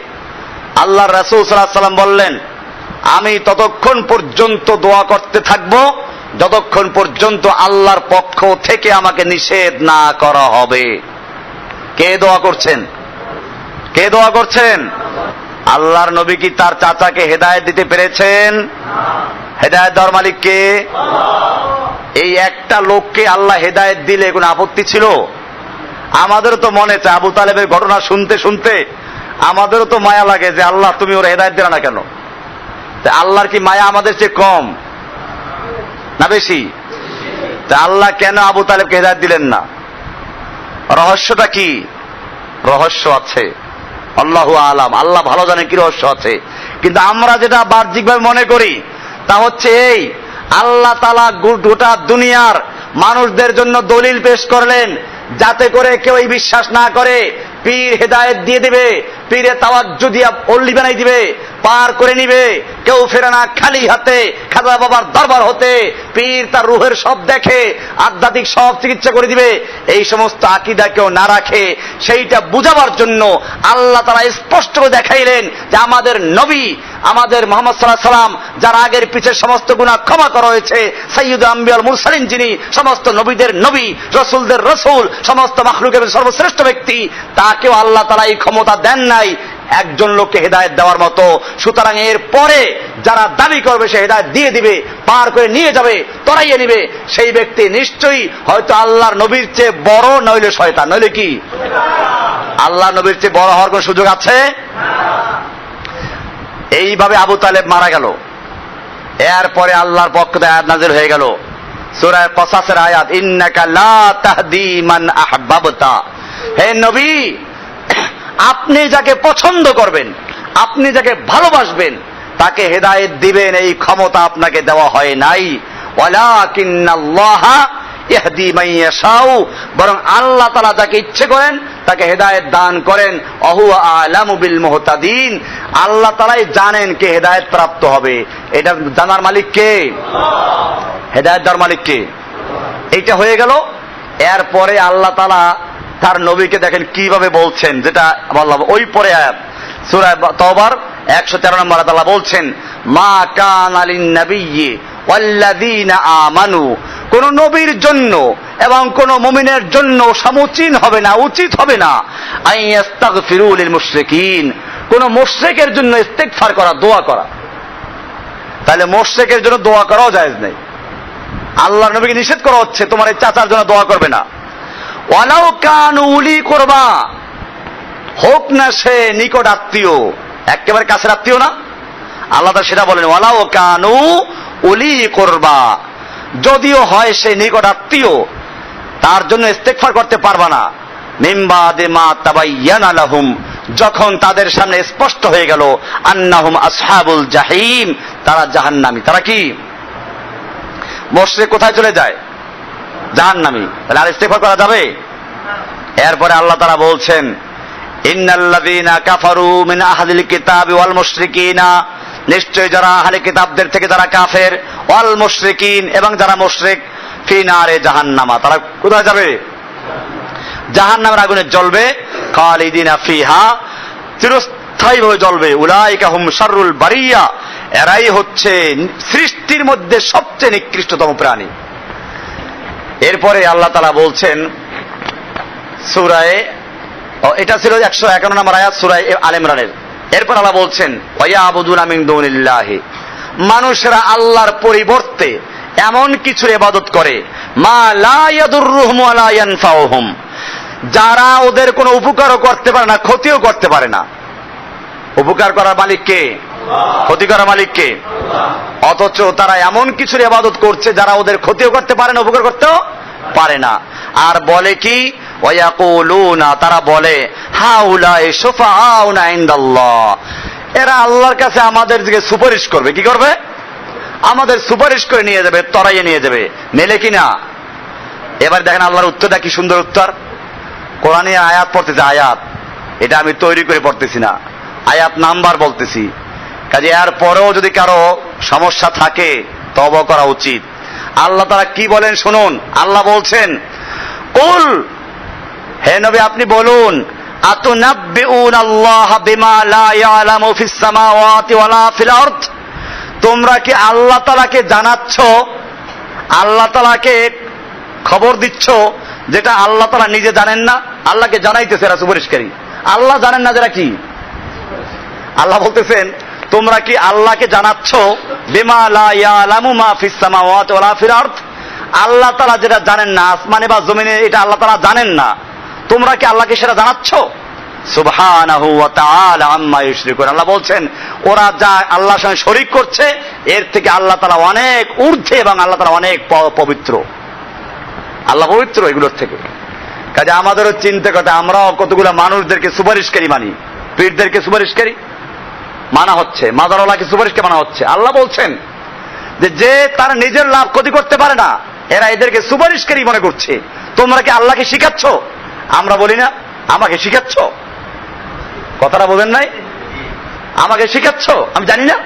Speaker 2: আল্লাহর রাসূল সাল্লাল্লাহু আলাইহি ওয়াসাল্লাম বললেন, আমি ততক্ষণ পর্যন্ত দোয়া করতে থাকব যতক্ষণ পর্যন্ত আল্লাহর পক্ষ থেকে আমাকে নিষেধ না করা হবে। কে দোয়া করছেন? কে দোয়া করছেন? আল্লাহর নবী কি তার চাচাকে হেদায়েত দিতে পেরেছেন? হেদায়েত দেওয়ার মালিক কে? এই একটা লোককে আল্লাহ হেদায়েত দিলে কোনো আপত্তি ছিল? আমাদেরও তো মনে চায়, আবু তালেবের ঘটনা শুনতে শুনতে আমাদেরও তো মায়া লাগে যে আল্লাহ তুমি ওরা হেদায়েত দিলে না কেন? আল্লাহর কি মায়া আমাদের চেয়ে কম না বেশি? তা আল্লাহ কেন আবু তালেবকে হেদায়েত দিলেন না? রহস্যটা কি? রহস্য আছে, আল্লাহু আলাম, আল্লাহ ভালো জানেন কি রহস্য আছে। কিন্তু আমরা যেটা বাহ্যিকভাবে মনে করি তা হচ্ছে এই, আল্লাহ তাআলা গোটা দুনিয়ার মানুষদের জন্য দলিল পেশ করলেন যাতে করে কেউ এই বিশ্বাস না করে পীর হেদায়েত দিয়ে দিবে, পীরে তাওয়াজ্জু দিয়া অলি বানাই দিবে, পার করে নিবে, কেউ ফেরে না খালি হাতে খাজা বাবার দরবার হতে, পীর তার রুহের সব দেখে, আধ্যাত্মিক সব চিকিৎসা করে দিবে, এই সমস্ত আকীদা কেউ না রাখে, সেইটা বুঝাবার জন্য আল্লাহ তাআলা স্পষ্ট করে দেখাইলেন যে আমাদের নবী, আমাদের মুহাম্মদ সাল্লাল্লাহু আলাইহি সাল্লাম, যার আগের পিছের সমস্ত গুনাহ ক্ষমা করা হয়েছে, সাইয়্যিদুল আম্বিয়া ওয়াল মুরসালিন, যিনি সমস্ত নবীদের নবী, রাসূলদের রাসূল, সমস্ত মাখলুকের সর্বশ্রেষ্ঠ ব্যক্তি, তাকেও আল্লাহ তাআলা এই ক্ষমতা দেন নাই একজন লোককে হেদায়েত দেওয়ার মতো। সুতরাং এর পরে যারা দাবি করবে সে হেদায়েত দিয়ে দিবে, পার করে নিয়ে যাবে, তরাইয়ে নিবে, সেই ব্যক্তি নিশ্চয়ই হয়তো আল্লাহর নবীর চেয়ে বড়, নইলে শয়তান। নইলে কি আল্লাহর নবীর চেয়ে বড় হওয়ার কোন সুযোগ আছে? এইভাবে আবু তালেব মারা গেল। এরপরে আল্লাহর পক্ষ থেকে আয়াত নাযিল হয়ে গেল, সূরা কসাসের আয়াত, ইন্নাকা লা তাহদি মান আহবাবতা, হে নবী আপনি যাকে পছন্দ করবেন, আপনি যাকে ভালোবাসবেন তাকে হেদায়েত দিবেন, এই ক্ষমতা আপনাকে দেওয়া হয় নাই। ওয়ালাকিন্নাল্লাহা ইহদি মান ইয়াশাউ, বরং আল্লাহ তাআলা যাকে ইচ্ছে করেন তাকে হেদায়েত দান করেন। ওয়াহুয়া আ'লামু বিল মুহতাদিন, আল্লাহ তাআলাই জানেন কে হেদায়েত প্রাপ্ত হবে। এটা জানার মালিক কে? হেদায়েত দেওয়ার মালিক কে? এইটা হয়ে গেল। এরপরে আল্লাহ তাআলা তার নবীকে দেখেন কিভাবে বলছেন, যেটা বললাম ওই পরে আয়াত, সূরা তাওবার 113 নম্বর আয়াত আল্লাহ বলছেন, মা কানা লিন নাবিয়্যি ওয়াল্লাযীনা আমানু, কোন নবীর জন্য এবং কোন মুমিনের জন্য সমুচীন হবে না, উচিত হবে না, আইয়াস্তাগফিরু লিল মুশরিকিন, কোন মুশরিকের জন্য ইস্তিগফার করা, দোয়া করা। তাহলে মুশরিকের জন্য দোয়া করাও জায়েজ নেই। আল্লাহর নবীকে নিষেধ করা হচ্ছে তোমার এই চাচার জন্য দোয়া করবে না। ওয়ালাউ কানু উলি কুরবা, হোক না সে নিকট আত্মীয়, একেবারে কাছের আত্মীয় না, আল্লাহ তাআলা সেটা বলেন, ওয়ালাউ কানু উলি কুরবা, যদিও হয় সে নিকট আত্মীয়, তার জন্য ইস্তেগফার করতে পারবা না। মিন বাদে মা তাবায়্যানা লাহুম, যখন তাদের সামনে স্পষ্ট হয়ে গেল, আন্নাহুম আসহাবুল জাহিম, তারা জাহান্নামী। তারা কি? মুশরিক কোথায় চলে যায়? জাহান্নামী। তাহলে আর ইস্তেগফার করা যাবে? এরপরে আল্লাহ তাআলা বলছেন, ইন্নাল্লাযীনা কাফারু মিন আহলিল কিতাবি ওয়াল মুশরিকিনা, নিশ্চয় যারা আহলে কিতাবদের থেকে যারা কাফের, ওয়াল মুশরিকিন, এবং যারা মুশরিক, ফি নারে জাহান্নামা, তারা কোথায় যাবে? জাহান্নামের আগুনে জ্বলবে, খালিদিনা ফিহা, অস্থায়ীভাবে জ্বলবে। উলাইকা হুম শাররুল বারিয়া, এরাই হচ্ছে সৃষ্টির মধ্যে সবচেয়ে নিকৃষ্টতম প্রাণী। এরপরে আল্লাহ তাআলা বলছেন সূরায়ে, এটা ছিল 151 নম্বর আয়াত সূরা আলে ইমরানের। এরপর আল্লাহ বলছেন ওয়ায়াবুদুনা মিন দুনিল্লাহি, মানুষরা আল্লাহর পরিবর্তে এমন কিছুর ইবাদত করে মা লা ইয়াদুররুহুম ওয়া লা ইয়ানফাউহুম, যারা ওদের কোনো উপকারও করতে পারে না, ক্ষতিও করতে পারে না। উপকার করার মালিক কে? ক্ষতি করার মালিক কে? অথচ তারা এমন কিছুর ইবাদত করছে যারা ওদের ক্ষতিও করতে পারে না, উপকার করতেও পারে না। আর বলে কি? ওয়ায়াকুলুনা, তারা বলে হাউলাই শুফাআউনা ইনদাল্লাহ, এরা আল্লাহর কাছে আমাদের দিকে সুপারিশ করবে। কি করবে? আমাদের সুপারিশ করে নিয়ে যাবে, তরাইয়ে নিয়ে যাবে। মেলে কিনা? এবার দেখেন আল্লাহর উত্তরটা কি সুন্দর উত্তর। কোরআনে আয়াত পড়তেছে, আয়াত, এটা আমি তৈরি করে পড়তেছি না, আয়াত নাম্বার বলতেছি। কাজে এর পরেও যদি কারো সমস্যা থাকে তওবা করা উচিত। আল্লাহ তাআলা কি বলেন শুনুন। আল্লাহ বলছেন কুল, হে নবী আপনি বলুন, আতুনাব্বিউনাল্লাহ বিমা লা ইয়ালামু ফিস সামাওয়াতি ওয়ালা ফিল আরদ, তোমরা কি আল্লাহ তাআলাকে জানাচ্ছ, আল্লাহ তাআলাকে খবর দিচ্ছ যেটা আল্লাহ তাআলা নিজে জানেন না? আল্লাহকে জানাইতেছে এরা সুপারিশকারী, আল্লাহ জানেন না যারা কি? আল্লাহ বলতেছেন তোমরা কি আল্লাহকে জানাচ্ছ বিমা লা ইয়ালামু মা ফিস সামাওয়াতি ওয়ালা ফিল আরদ, আল্লাহ তাআলা যেটা জানেন না আসমানে বা জমিনে, এটা আল্লাহ তাআলা জানেন না, তোমরা কি আল্লাহকে সেটা জানাচ্ছ? সুবহানাহু ওয়া তাআলা আম্মা ইউশরিকুন, আল্লাহ বলছেন ওরা যা আল্লাহর সঙ্গে শরীক করছে এর থেকে আল্লাহ তাআলা অনেক ঊর্ধ্বে এবং আল্লাহ তাআলা অনেক পবিত্র। আল্লাহ পবিত্র এগুলোর থেকে। কাজে আমাদেরও চিন্তা করতে, আমরাও কতগুলো মানুষদেরকে সুপারিশকারী মানি, পীরদেরকে সুপারিশকারী মানা হচ্ছে, মাদারওয়ালাকে সুপারিশকে মানা হচ্ছে। আল্লাহ বলছেন যে তারা নিজের লাভ ক্ষতি করতে পারে না, এরা এদেরকে সুপারিশকারী মনে করছে। তোমরা কি আল্লাহকে শিখাচ্ছ? আমরা বলি না আমাকে শিখাচ্ছ, কথাটা বোঝেন নাই? আমাকে শিখাচ্ছ, আমি জানি না।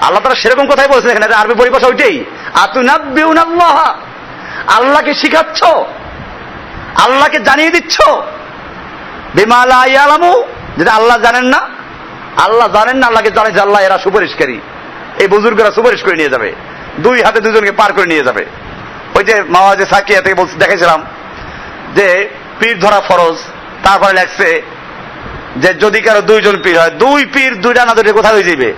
Speaker 2: আল্লাহ তাআলা সেরকম কথাই বলছেন এখানে, আরবি পরিভাষা ওইটাই, আতুনাব্বিউনাল্লাহ, আল্লাহকে শিখাচ্ছ, আল্লাহকে জানিয়ে দিচ্ছ বিমা লা ইয়ালামু, যেটা আল্লাহ জানেন না। আল্লাহ জানেন না, আল্লাহকে জানে যে আল্লাহ এরা সুপারিশকারী, এই বুজুর্গরা সুপারিশ করে নিয়ে যাবে, দুই হাতে দুজনকে পার করে নিয়ে যাবে। ওই যে মাওয়াজে সাকিয়া থেকে দেখেছিলাম যে পীর ধরা ফরজ, তারপরে লেখছে যে যদি কারো দুইজন পীর হয়, দুই পীর দুই ডানা ধরে কোথায় হয়ে যাবে?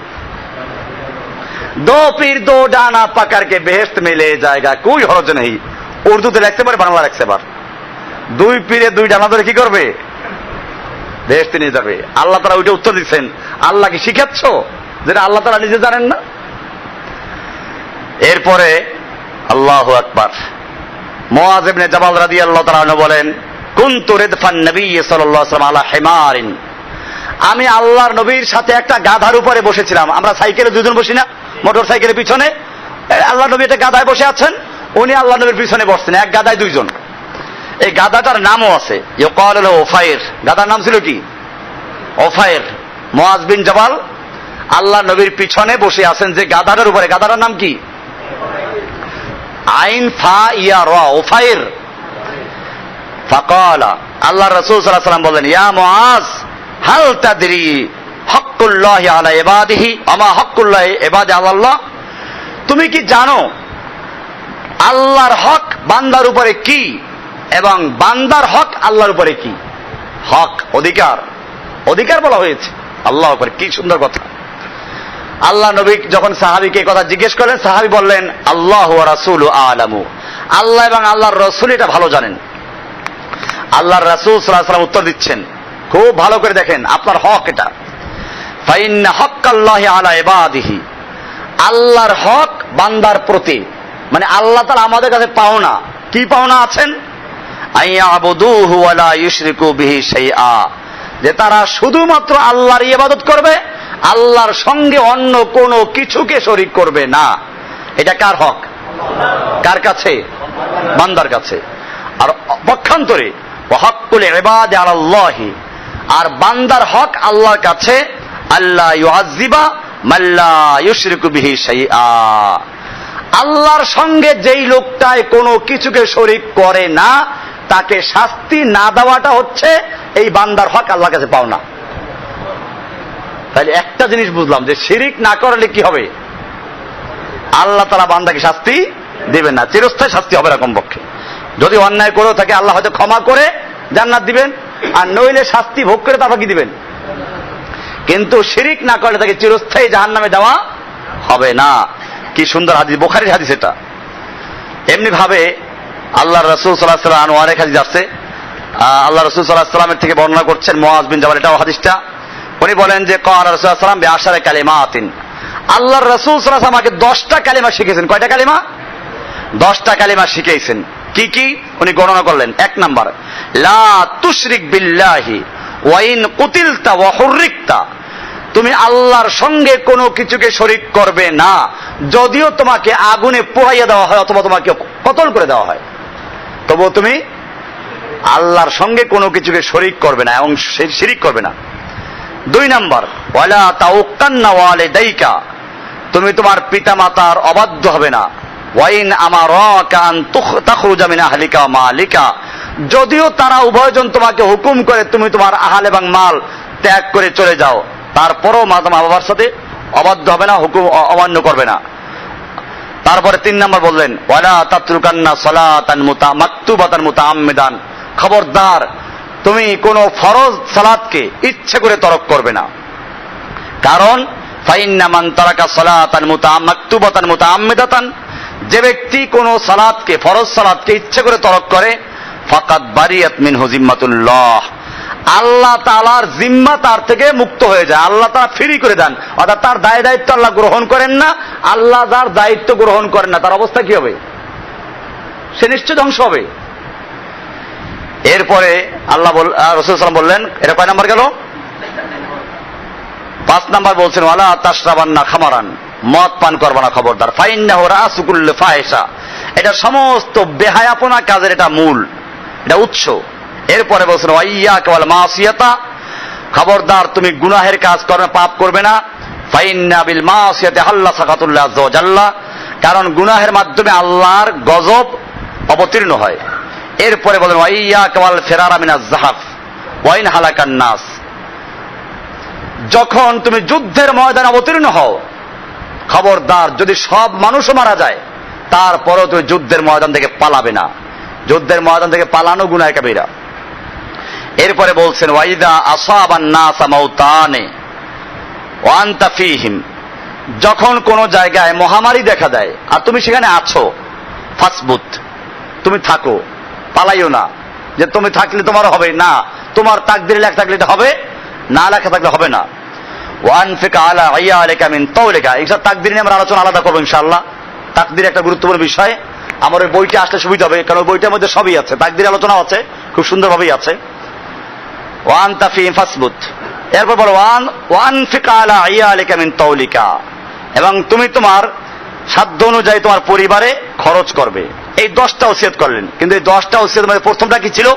Speaker 2: দো পীর দো ডানা পাকার কে বেহেশত মেলে জায়গা কোই হরজ নেই। উর্দুতে লেখতে পারে, বাংলা লেখতে পারে। দুই পীরে দুই ডানা ধরে কি করবে? বেহেশতে নিয়ে যাবে। আল্লাহ তাআলা ওইটা উত্তর দিচ্ছেন, আল্লাহ কি শিখাচ্ছ যেটা আল্লাহ তাআলা নিজে জানেন না? এরপরে আল্লাহু আকবার, মুআয ইবনে জাবাল রাদিয়াল্লাহু তাআলা আনহু বলেন কুনতু রিদফান নবী সাল্লাল্লাহু আলাইহি ওয়াসাল্লাম আলা হিমারিন, আমি আল্লাহর নবীর সাথে একটা গাধার উপরে বসেছিলাম। আমরা সাইকেলে দুজন বসি না, মোটর সাইকেলের পিছনে, আল্লাহ নবী একটা গাধায় বসে আছেন, উনি আল্লাহ নবীর পিছনে বসছেন, এক গাধায় দুইজন। এই গাধাটার নামও আছে, ইউকাল লাহু ওফায়ের, গাধার নাম ছিল কি? ওফায়ের। মুআয বিন জাবাল আল্লাহ নবীর পিছনে বসে আছেন যে গাধাটার উপরে, গাধাটার নাম কি? আইন ফা ইয়া রা, ওফায়ের। ফাকালা, আল্লাহ রাসূল সাল্লাল্লাহু আলাইহি ওয়াসাল্লাম বলেন ইয়া মুআয হাল তাদরি হক্কুল্লাহি আলা ইবাদিহি আমা হক্কুল্লাহি ইবাদি আল্লাহ, তুমি কি জানো আল্লাহর হক বান্দার উপরে কি এবং বান্দার হক আল্লাহর উপরে কি? হক অধিকার, অধিকার বলা হয়েছে আল্লাহর উপরে। কি সুন্দর কথা। আল্লাহ নবী যখন সাহাবীকে কথা জিজ্ঞেস করলেন, সাহাবী বললেন আল্লাহু ওয়া রাসূলু আ'লামু, আল্লাহ এবং আল্লাহর রাসূল এটা ভালো জানেন। আল্লাহর রাসূল সাল্লাল্লাহু আলাইহি ওয়াসাল্লাম উত্তর দিচ্ছেন, খুব ভালো করে দেখেন, আপনার হক এটা। ফাইন্না হক্কাল্লাহি আলা ইবাদিহি, আল্লাহর হক বান্দার প্রতি, মানে আল্লাহ তাআলা আমাদের কাছে পাওনা, কি পাওনা আছেন? আইয়াবুদুহু ওয়া লা ইউশরিকু বিহি শাইআ, যে তারা শুধুমাত্র আল্লাহর ইবাদত করবে, আল্লাহর সঙ্গে অন্য কোনো কিছুকে শরীক করবে না। এটা কার হক? কার কাছে? বান্দার কাছে। আর পক্ষান্তরে হক্কুল ইবাদি আলাল্লাহি, আর বান্দার হক আল্লাহর কাছে আল্লাহ ইউআযযিবা মাল্লা ইউশরিকু বিহি শাইআ, আল্লাহর সঙ্গে যেই লোকটায় কোনো কিছুকে শরীক করে না তাকে শাস্তি না দেওয়াটা হচ্ছে এই বান্দার হক আল্লাহর কাছে পাওনা। তাহলে একটা জিনিস বুঝলাম যে শিরিক না করলে কি হবে, আল্লাহ তাআলা বান্দাকে শাস্তি দিবেন না, চিরস্থায়ী শাস্তি হবে না কমপক্ষে। যদি অন্যায় করেও থাকে আল্লাহ হয়তো ক্ষমা করে জান্নাত দিবেন, আর নইলে শাস্তি ভোগ করে তারপর কি দিবেন। কিন্তু শিরিক না করলে তাকে চিরস্থায়ী জাহান্নামে দেওয়া হবে না। কি সুন্দর হাদিস, বুখারীর হাদিস এটা। এমনি ভাবে আল্লাহর রাসূল সাল্লাল্লাহু আলাইহি ওয়াসাল্লাম অনেক হাদিস আছে, আল্লাহ রাসূল সাল্লাল্লাহু আলাইহি ওয়াসাল্লামের থেকে বর্ণনা করছেন মুআয বিন জাবাল, এটাও হাদিসটা। উনি বলেন যে ক্বালা রাসূলুল্লাহ সাল্লাল্লাহু আলাইহি ওয়াসাল্লাম বিআশারি কালিমাতিন, আল্লাহর রাসূল সাল্লাল্লাহু আলাইহি ওয়াসাল্লাম আমাকে 10টা কালিমা শিখিয়েছেন। কয়টা কালিমা? 10টা কালিমা শিখিয়েছেন। কি কি উনি গণনা করলেন? 1 নাম্বার, লা তুশরিক বিল্লাহি ওয়া ইন কুতিলতা ওয়া হুররিকতা, তুমি আল্লাহর সঙ্গে কোনো কিছুকে শরীক করবে না, যদিও তোমাকে আগুনে পোড়াইয়া দেওয়া হয় অথবা তোমাকে কতল করে দেওয়া হয়, তবুও তুমি আল্লাহর সঙ্গে কোনো কিছুকে শরীক করবে না এবং শিরিক করবে না। 2 নাম্বার, ওয়ালা তাউক্কান্না ওয়ালিদাইকা, তুমি তোমার পিতা মাতার অবাধ্য হবে না। ওয়াইন আমারাকা আন তাখরুজা মিন আহলিকা ওয়া মালিকা, যদিও তারা উভয়জন তোমাকে হুকুম করে তুমি তোমার আহাল এবং মাল ত্যাগ করে চলে যাও, তারপরও মা বাবার সাথে অবাধ্য হবে না, হুকুম অমান্য করবে না। তারপরে 3 নাম্বার বললেন, ওয়ালা তাতরুকান্না সালাতান মাকতুবাতান মুতাআম্মিদান, খবরদার তুমি কোন ফরজ সালাতকে ইচ্ছে করে তরক করবে না। কারণ ফাইন্না মান তারাকা সালাতান মাকতুবাতান মুতাআম্মিদাতান, যে ব্যক্তি কোন সালাতকে, ফরজ সালাতকে ইচ্ছে করে তরক করে, ফাকাদ বারিয়াত মিনহু জিম্মাতুল্লাহ, আল্লাহ তাআলার জিম্মা তার থেকে মুক্ত হয়ে যায়, আল্লাহ তাআলা ফ্রি করে দেন। অর্থাৎ তার দায় দায়িত্ব আল্লাহ গ্রহণ করেন না, আল্লাহ যার দায়িত্ব গ্রহণ করেন না, তার অবস্থা কি হবে? সে নিশ্চয় ধ্বংস হবে। এরপরে আল্লাহ রাসূল সাল্লাল্লাহু আলাইহি ওয়াসাল্লাম বললেন, এটা কয় নাম্বার গেল? 5 নাম্বার বলছেন, ওয়ালা তাশরাবান্না খামারান, মদ পান করবে না, খবরদার। ফাইন্নাহু রাসু কুল্লি ফাহিশা, এটা সমস্ত বেহায়াপনা কাজের এটা মূল, এটা উৎস। এরপরে বলছেন, ওয়াইয়াকা ওয়াল মাসিয়াতা, খবরদার তুমি গুনাহের কাজ করবে, পাপ করবে না। ফাইন্না বিল মাসিয়াতি হাল্লা সাকাতুল্লাহ আযজা ওয়া জাল্লা, কারণ গুনাহের মাধ্যমে আল্লাহর গজব অবতীর্ণ হয়। এরপরে বলেন, ওয়াইয়াকা ওয়াল ফিরারা মিনাজ যাহাফ ওয়া ইন হালাকান নাস, যখন তুমি যুদ্ধের ময়দানে অবতীর্ণ হও, খবরদার যদি সব মানুষও মারা যায় তারপরেও তুমি যুদ্ধের ময়দান থেকে পালাবে না, যুদ্ধের ময়দান থেকে পালানো গুনাহ কাবীরা। এরপরে বলছেন, ওয়াইদা আসাবান নাসা মাউতানে ওয়া আনতা ফীহিম, যখন কোন জায়গায় মহামারী দেখা দেয় আর তুমি সেখানে আছো, ফাসবুত, তুমি থাকো, পালাইও না, যে তুমি থাকলে তোমার হবে না, তোমার তাকদীরে লেখা থাকলে এটা হবে, না লেখা থাকলে হবে না। ওয়ানফিকা আলা আইয়ালিকা মিন তাওলিকা, এইসব তাকদীর নিয়ে আমরা আলোচনা আলাদা করবো ইনশাআল্লাহ। তাকদীর একটা গুরুত্বপূর্ণ বিষয়, আমার ওই বইটা আসলে সুবিধা হবে, কারণ ওই বইটার মধ্যে সবই আছে, তাকদীর আলোচনা আছে, খুব সুন্দরভাবেই আছে। ওয়ানতা ফীহিম ফাসবুত, এরপর বলো ওয়ানফিকা আলা আইয়ালিকা মিন তাওলিকা, এবং তুমি তোমার সাধ্য অনুযায়ী তোমার পরিবারে খরচ করবে। এই 10টা ওসিয়ত করলেন, কিন্তু এই 10টা ওসিয়তের মধ্যে প্রথমটা কি ছিল?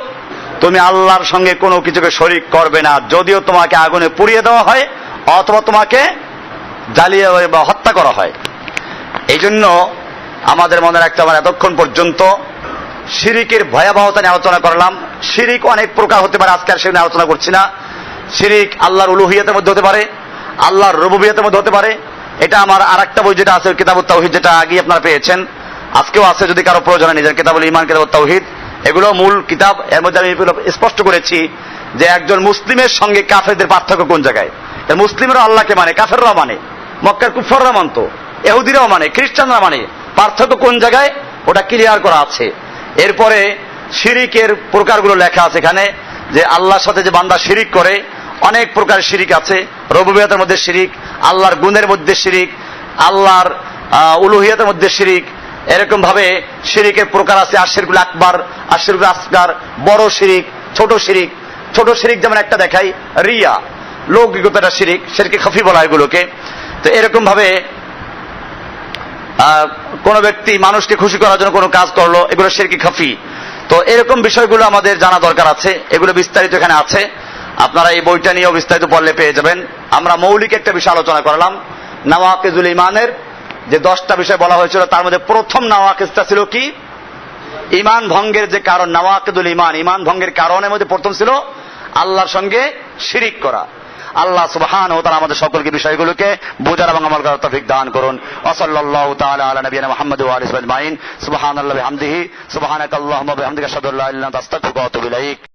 Speaker 2: তুমি আল্লাহর সঙ্গে কোনো কিছুকে শরীক করবে না, যদিও তোমাকে আগুনে পুড়িয়ে দেওয়া হয় অথবা তোমাকে জ্বালিয়ে বা হত্যা করা হয়। এই জন্য আমাদের মনে রাখতে হবে, এতক্ষণ পর্যন্ত শিরিকের ভয়াবহতা নিয়ে আলোচনা করলাম। শিরিক অনেক প্রকার হতে পারে, আজকে আর সেখানে আলোচনা করছি না। শিরিক আল্লাহর উলুহিয়াতের মধ্যে হতে পারে, আল্লাহর রুবুবিয়তের মধ্যে হতে পারে। এটা আমার আরেকটা বই যেটা আছে, কিতাবুত তাওহীদ, যেটা আগে আপনারা পেয়েছেন, আজকেও আছে, যদি কারো প্রয়োজন নিজের কিতাবুল ঈমান, কিতাবুত তাওহীদ, এগুলো মূল কিতাব। এর মধ্যে আমি স্পষ্ট করেছি যে একজন মুসলিমের সঙ্গে কাফেরদের পার্থক্য কোন জায়গায়। মুসলিমরা আল্লাহকে মানে, কাফেররাও মানে, মক্কার কুফাররা মানতো, ইহুদিরাও মানে, খ্রিস্টানরা মানে, পার্থক্য কোন জায়গায় ওটা ক্লিয়ার করা আছে। এরপরে শিরিকের প্রকারগুলো লেখা আছে এখানে, যে আল্লাহর সাথে যে বান্দা শিরিক করে, অনেক প্রকার শিরিক আছে। রুবুবিয়তের মধ্যে শিরিক, আল্লাহর গুণের মধ্যে শিরিক, আল্লাহর উলুহিয়তের মধ্যে শিরিক, এরকম ভাবে শিরিকের প্রকার আছে। আশিরকুল আকবার, আশিরকুল আসগার, বড় শিরিক, ছোট শিরিক। ছোট শিরিক যেমন একটা দেখাই, রিয়া, লৌকিকতাটা শিরিক, শিরকে খফি বলা হয় এগুলোকে। তো এরকম ভাবে কোন ব্যক্তি মানুষকে খুশি করার জন্য কোনো কাজ করলো, এগুলো শিরকে খফি। তো এরকম বিষয়গুলো আমাদের জানা দরকার আছে, এগুলো বিস্তারিত এখানে আছে, আপনারা এই বইটা নিয়েও বিস্তারিত পড়লে পেয়ে যাবেন। আমরা মৌলিক একটা বিষয় আলোচনা করলাম, নাওয়াকিজুল ঈমানের যে 10টা বিষয় বলা হয়েছিল, তার মধ্যে প্রথম নাওয়াকিজটা ছিল কি? ঈমান ভঙ্গের যে কারণ, নাওয়াকিদুল ঈমান, ঈমান ভঙ্গের কারণের মধ্যে প্রথম ছিল আল্লাহর সঙ্গে শিরিক করা। আল্লাহ সুবহানাহু ওয়া তাআলা আমাদের সকলকে বিষয়গুলোকে বোঝার এবং আমল করার তৌফিক দান করুন। ওয়া সাল্লাল্লাহু তাআলা আলা নবিয়িনা মুহাম্মদ ওয়া আলিহি ওয়া সাহবিহি আজমাইন। সুবহানাল্লাহি ওয়া বিহামদিহি, সুবহানাকাল্লাহুম্মা ওয়া বিহামদিকা আশহাদু আল্লা ইলাহা ইল্লা আনতা আস্তাগফিরুকা ওয়া আতুবু ইলাইক।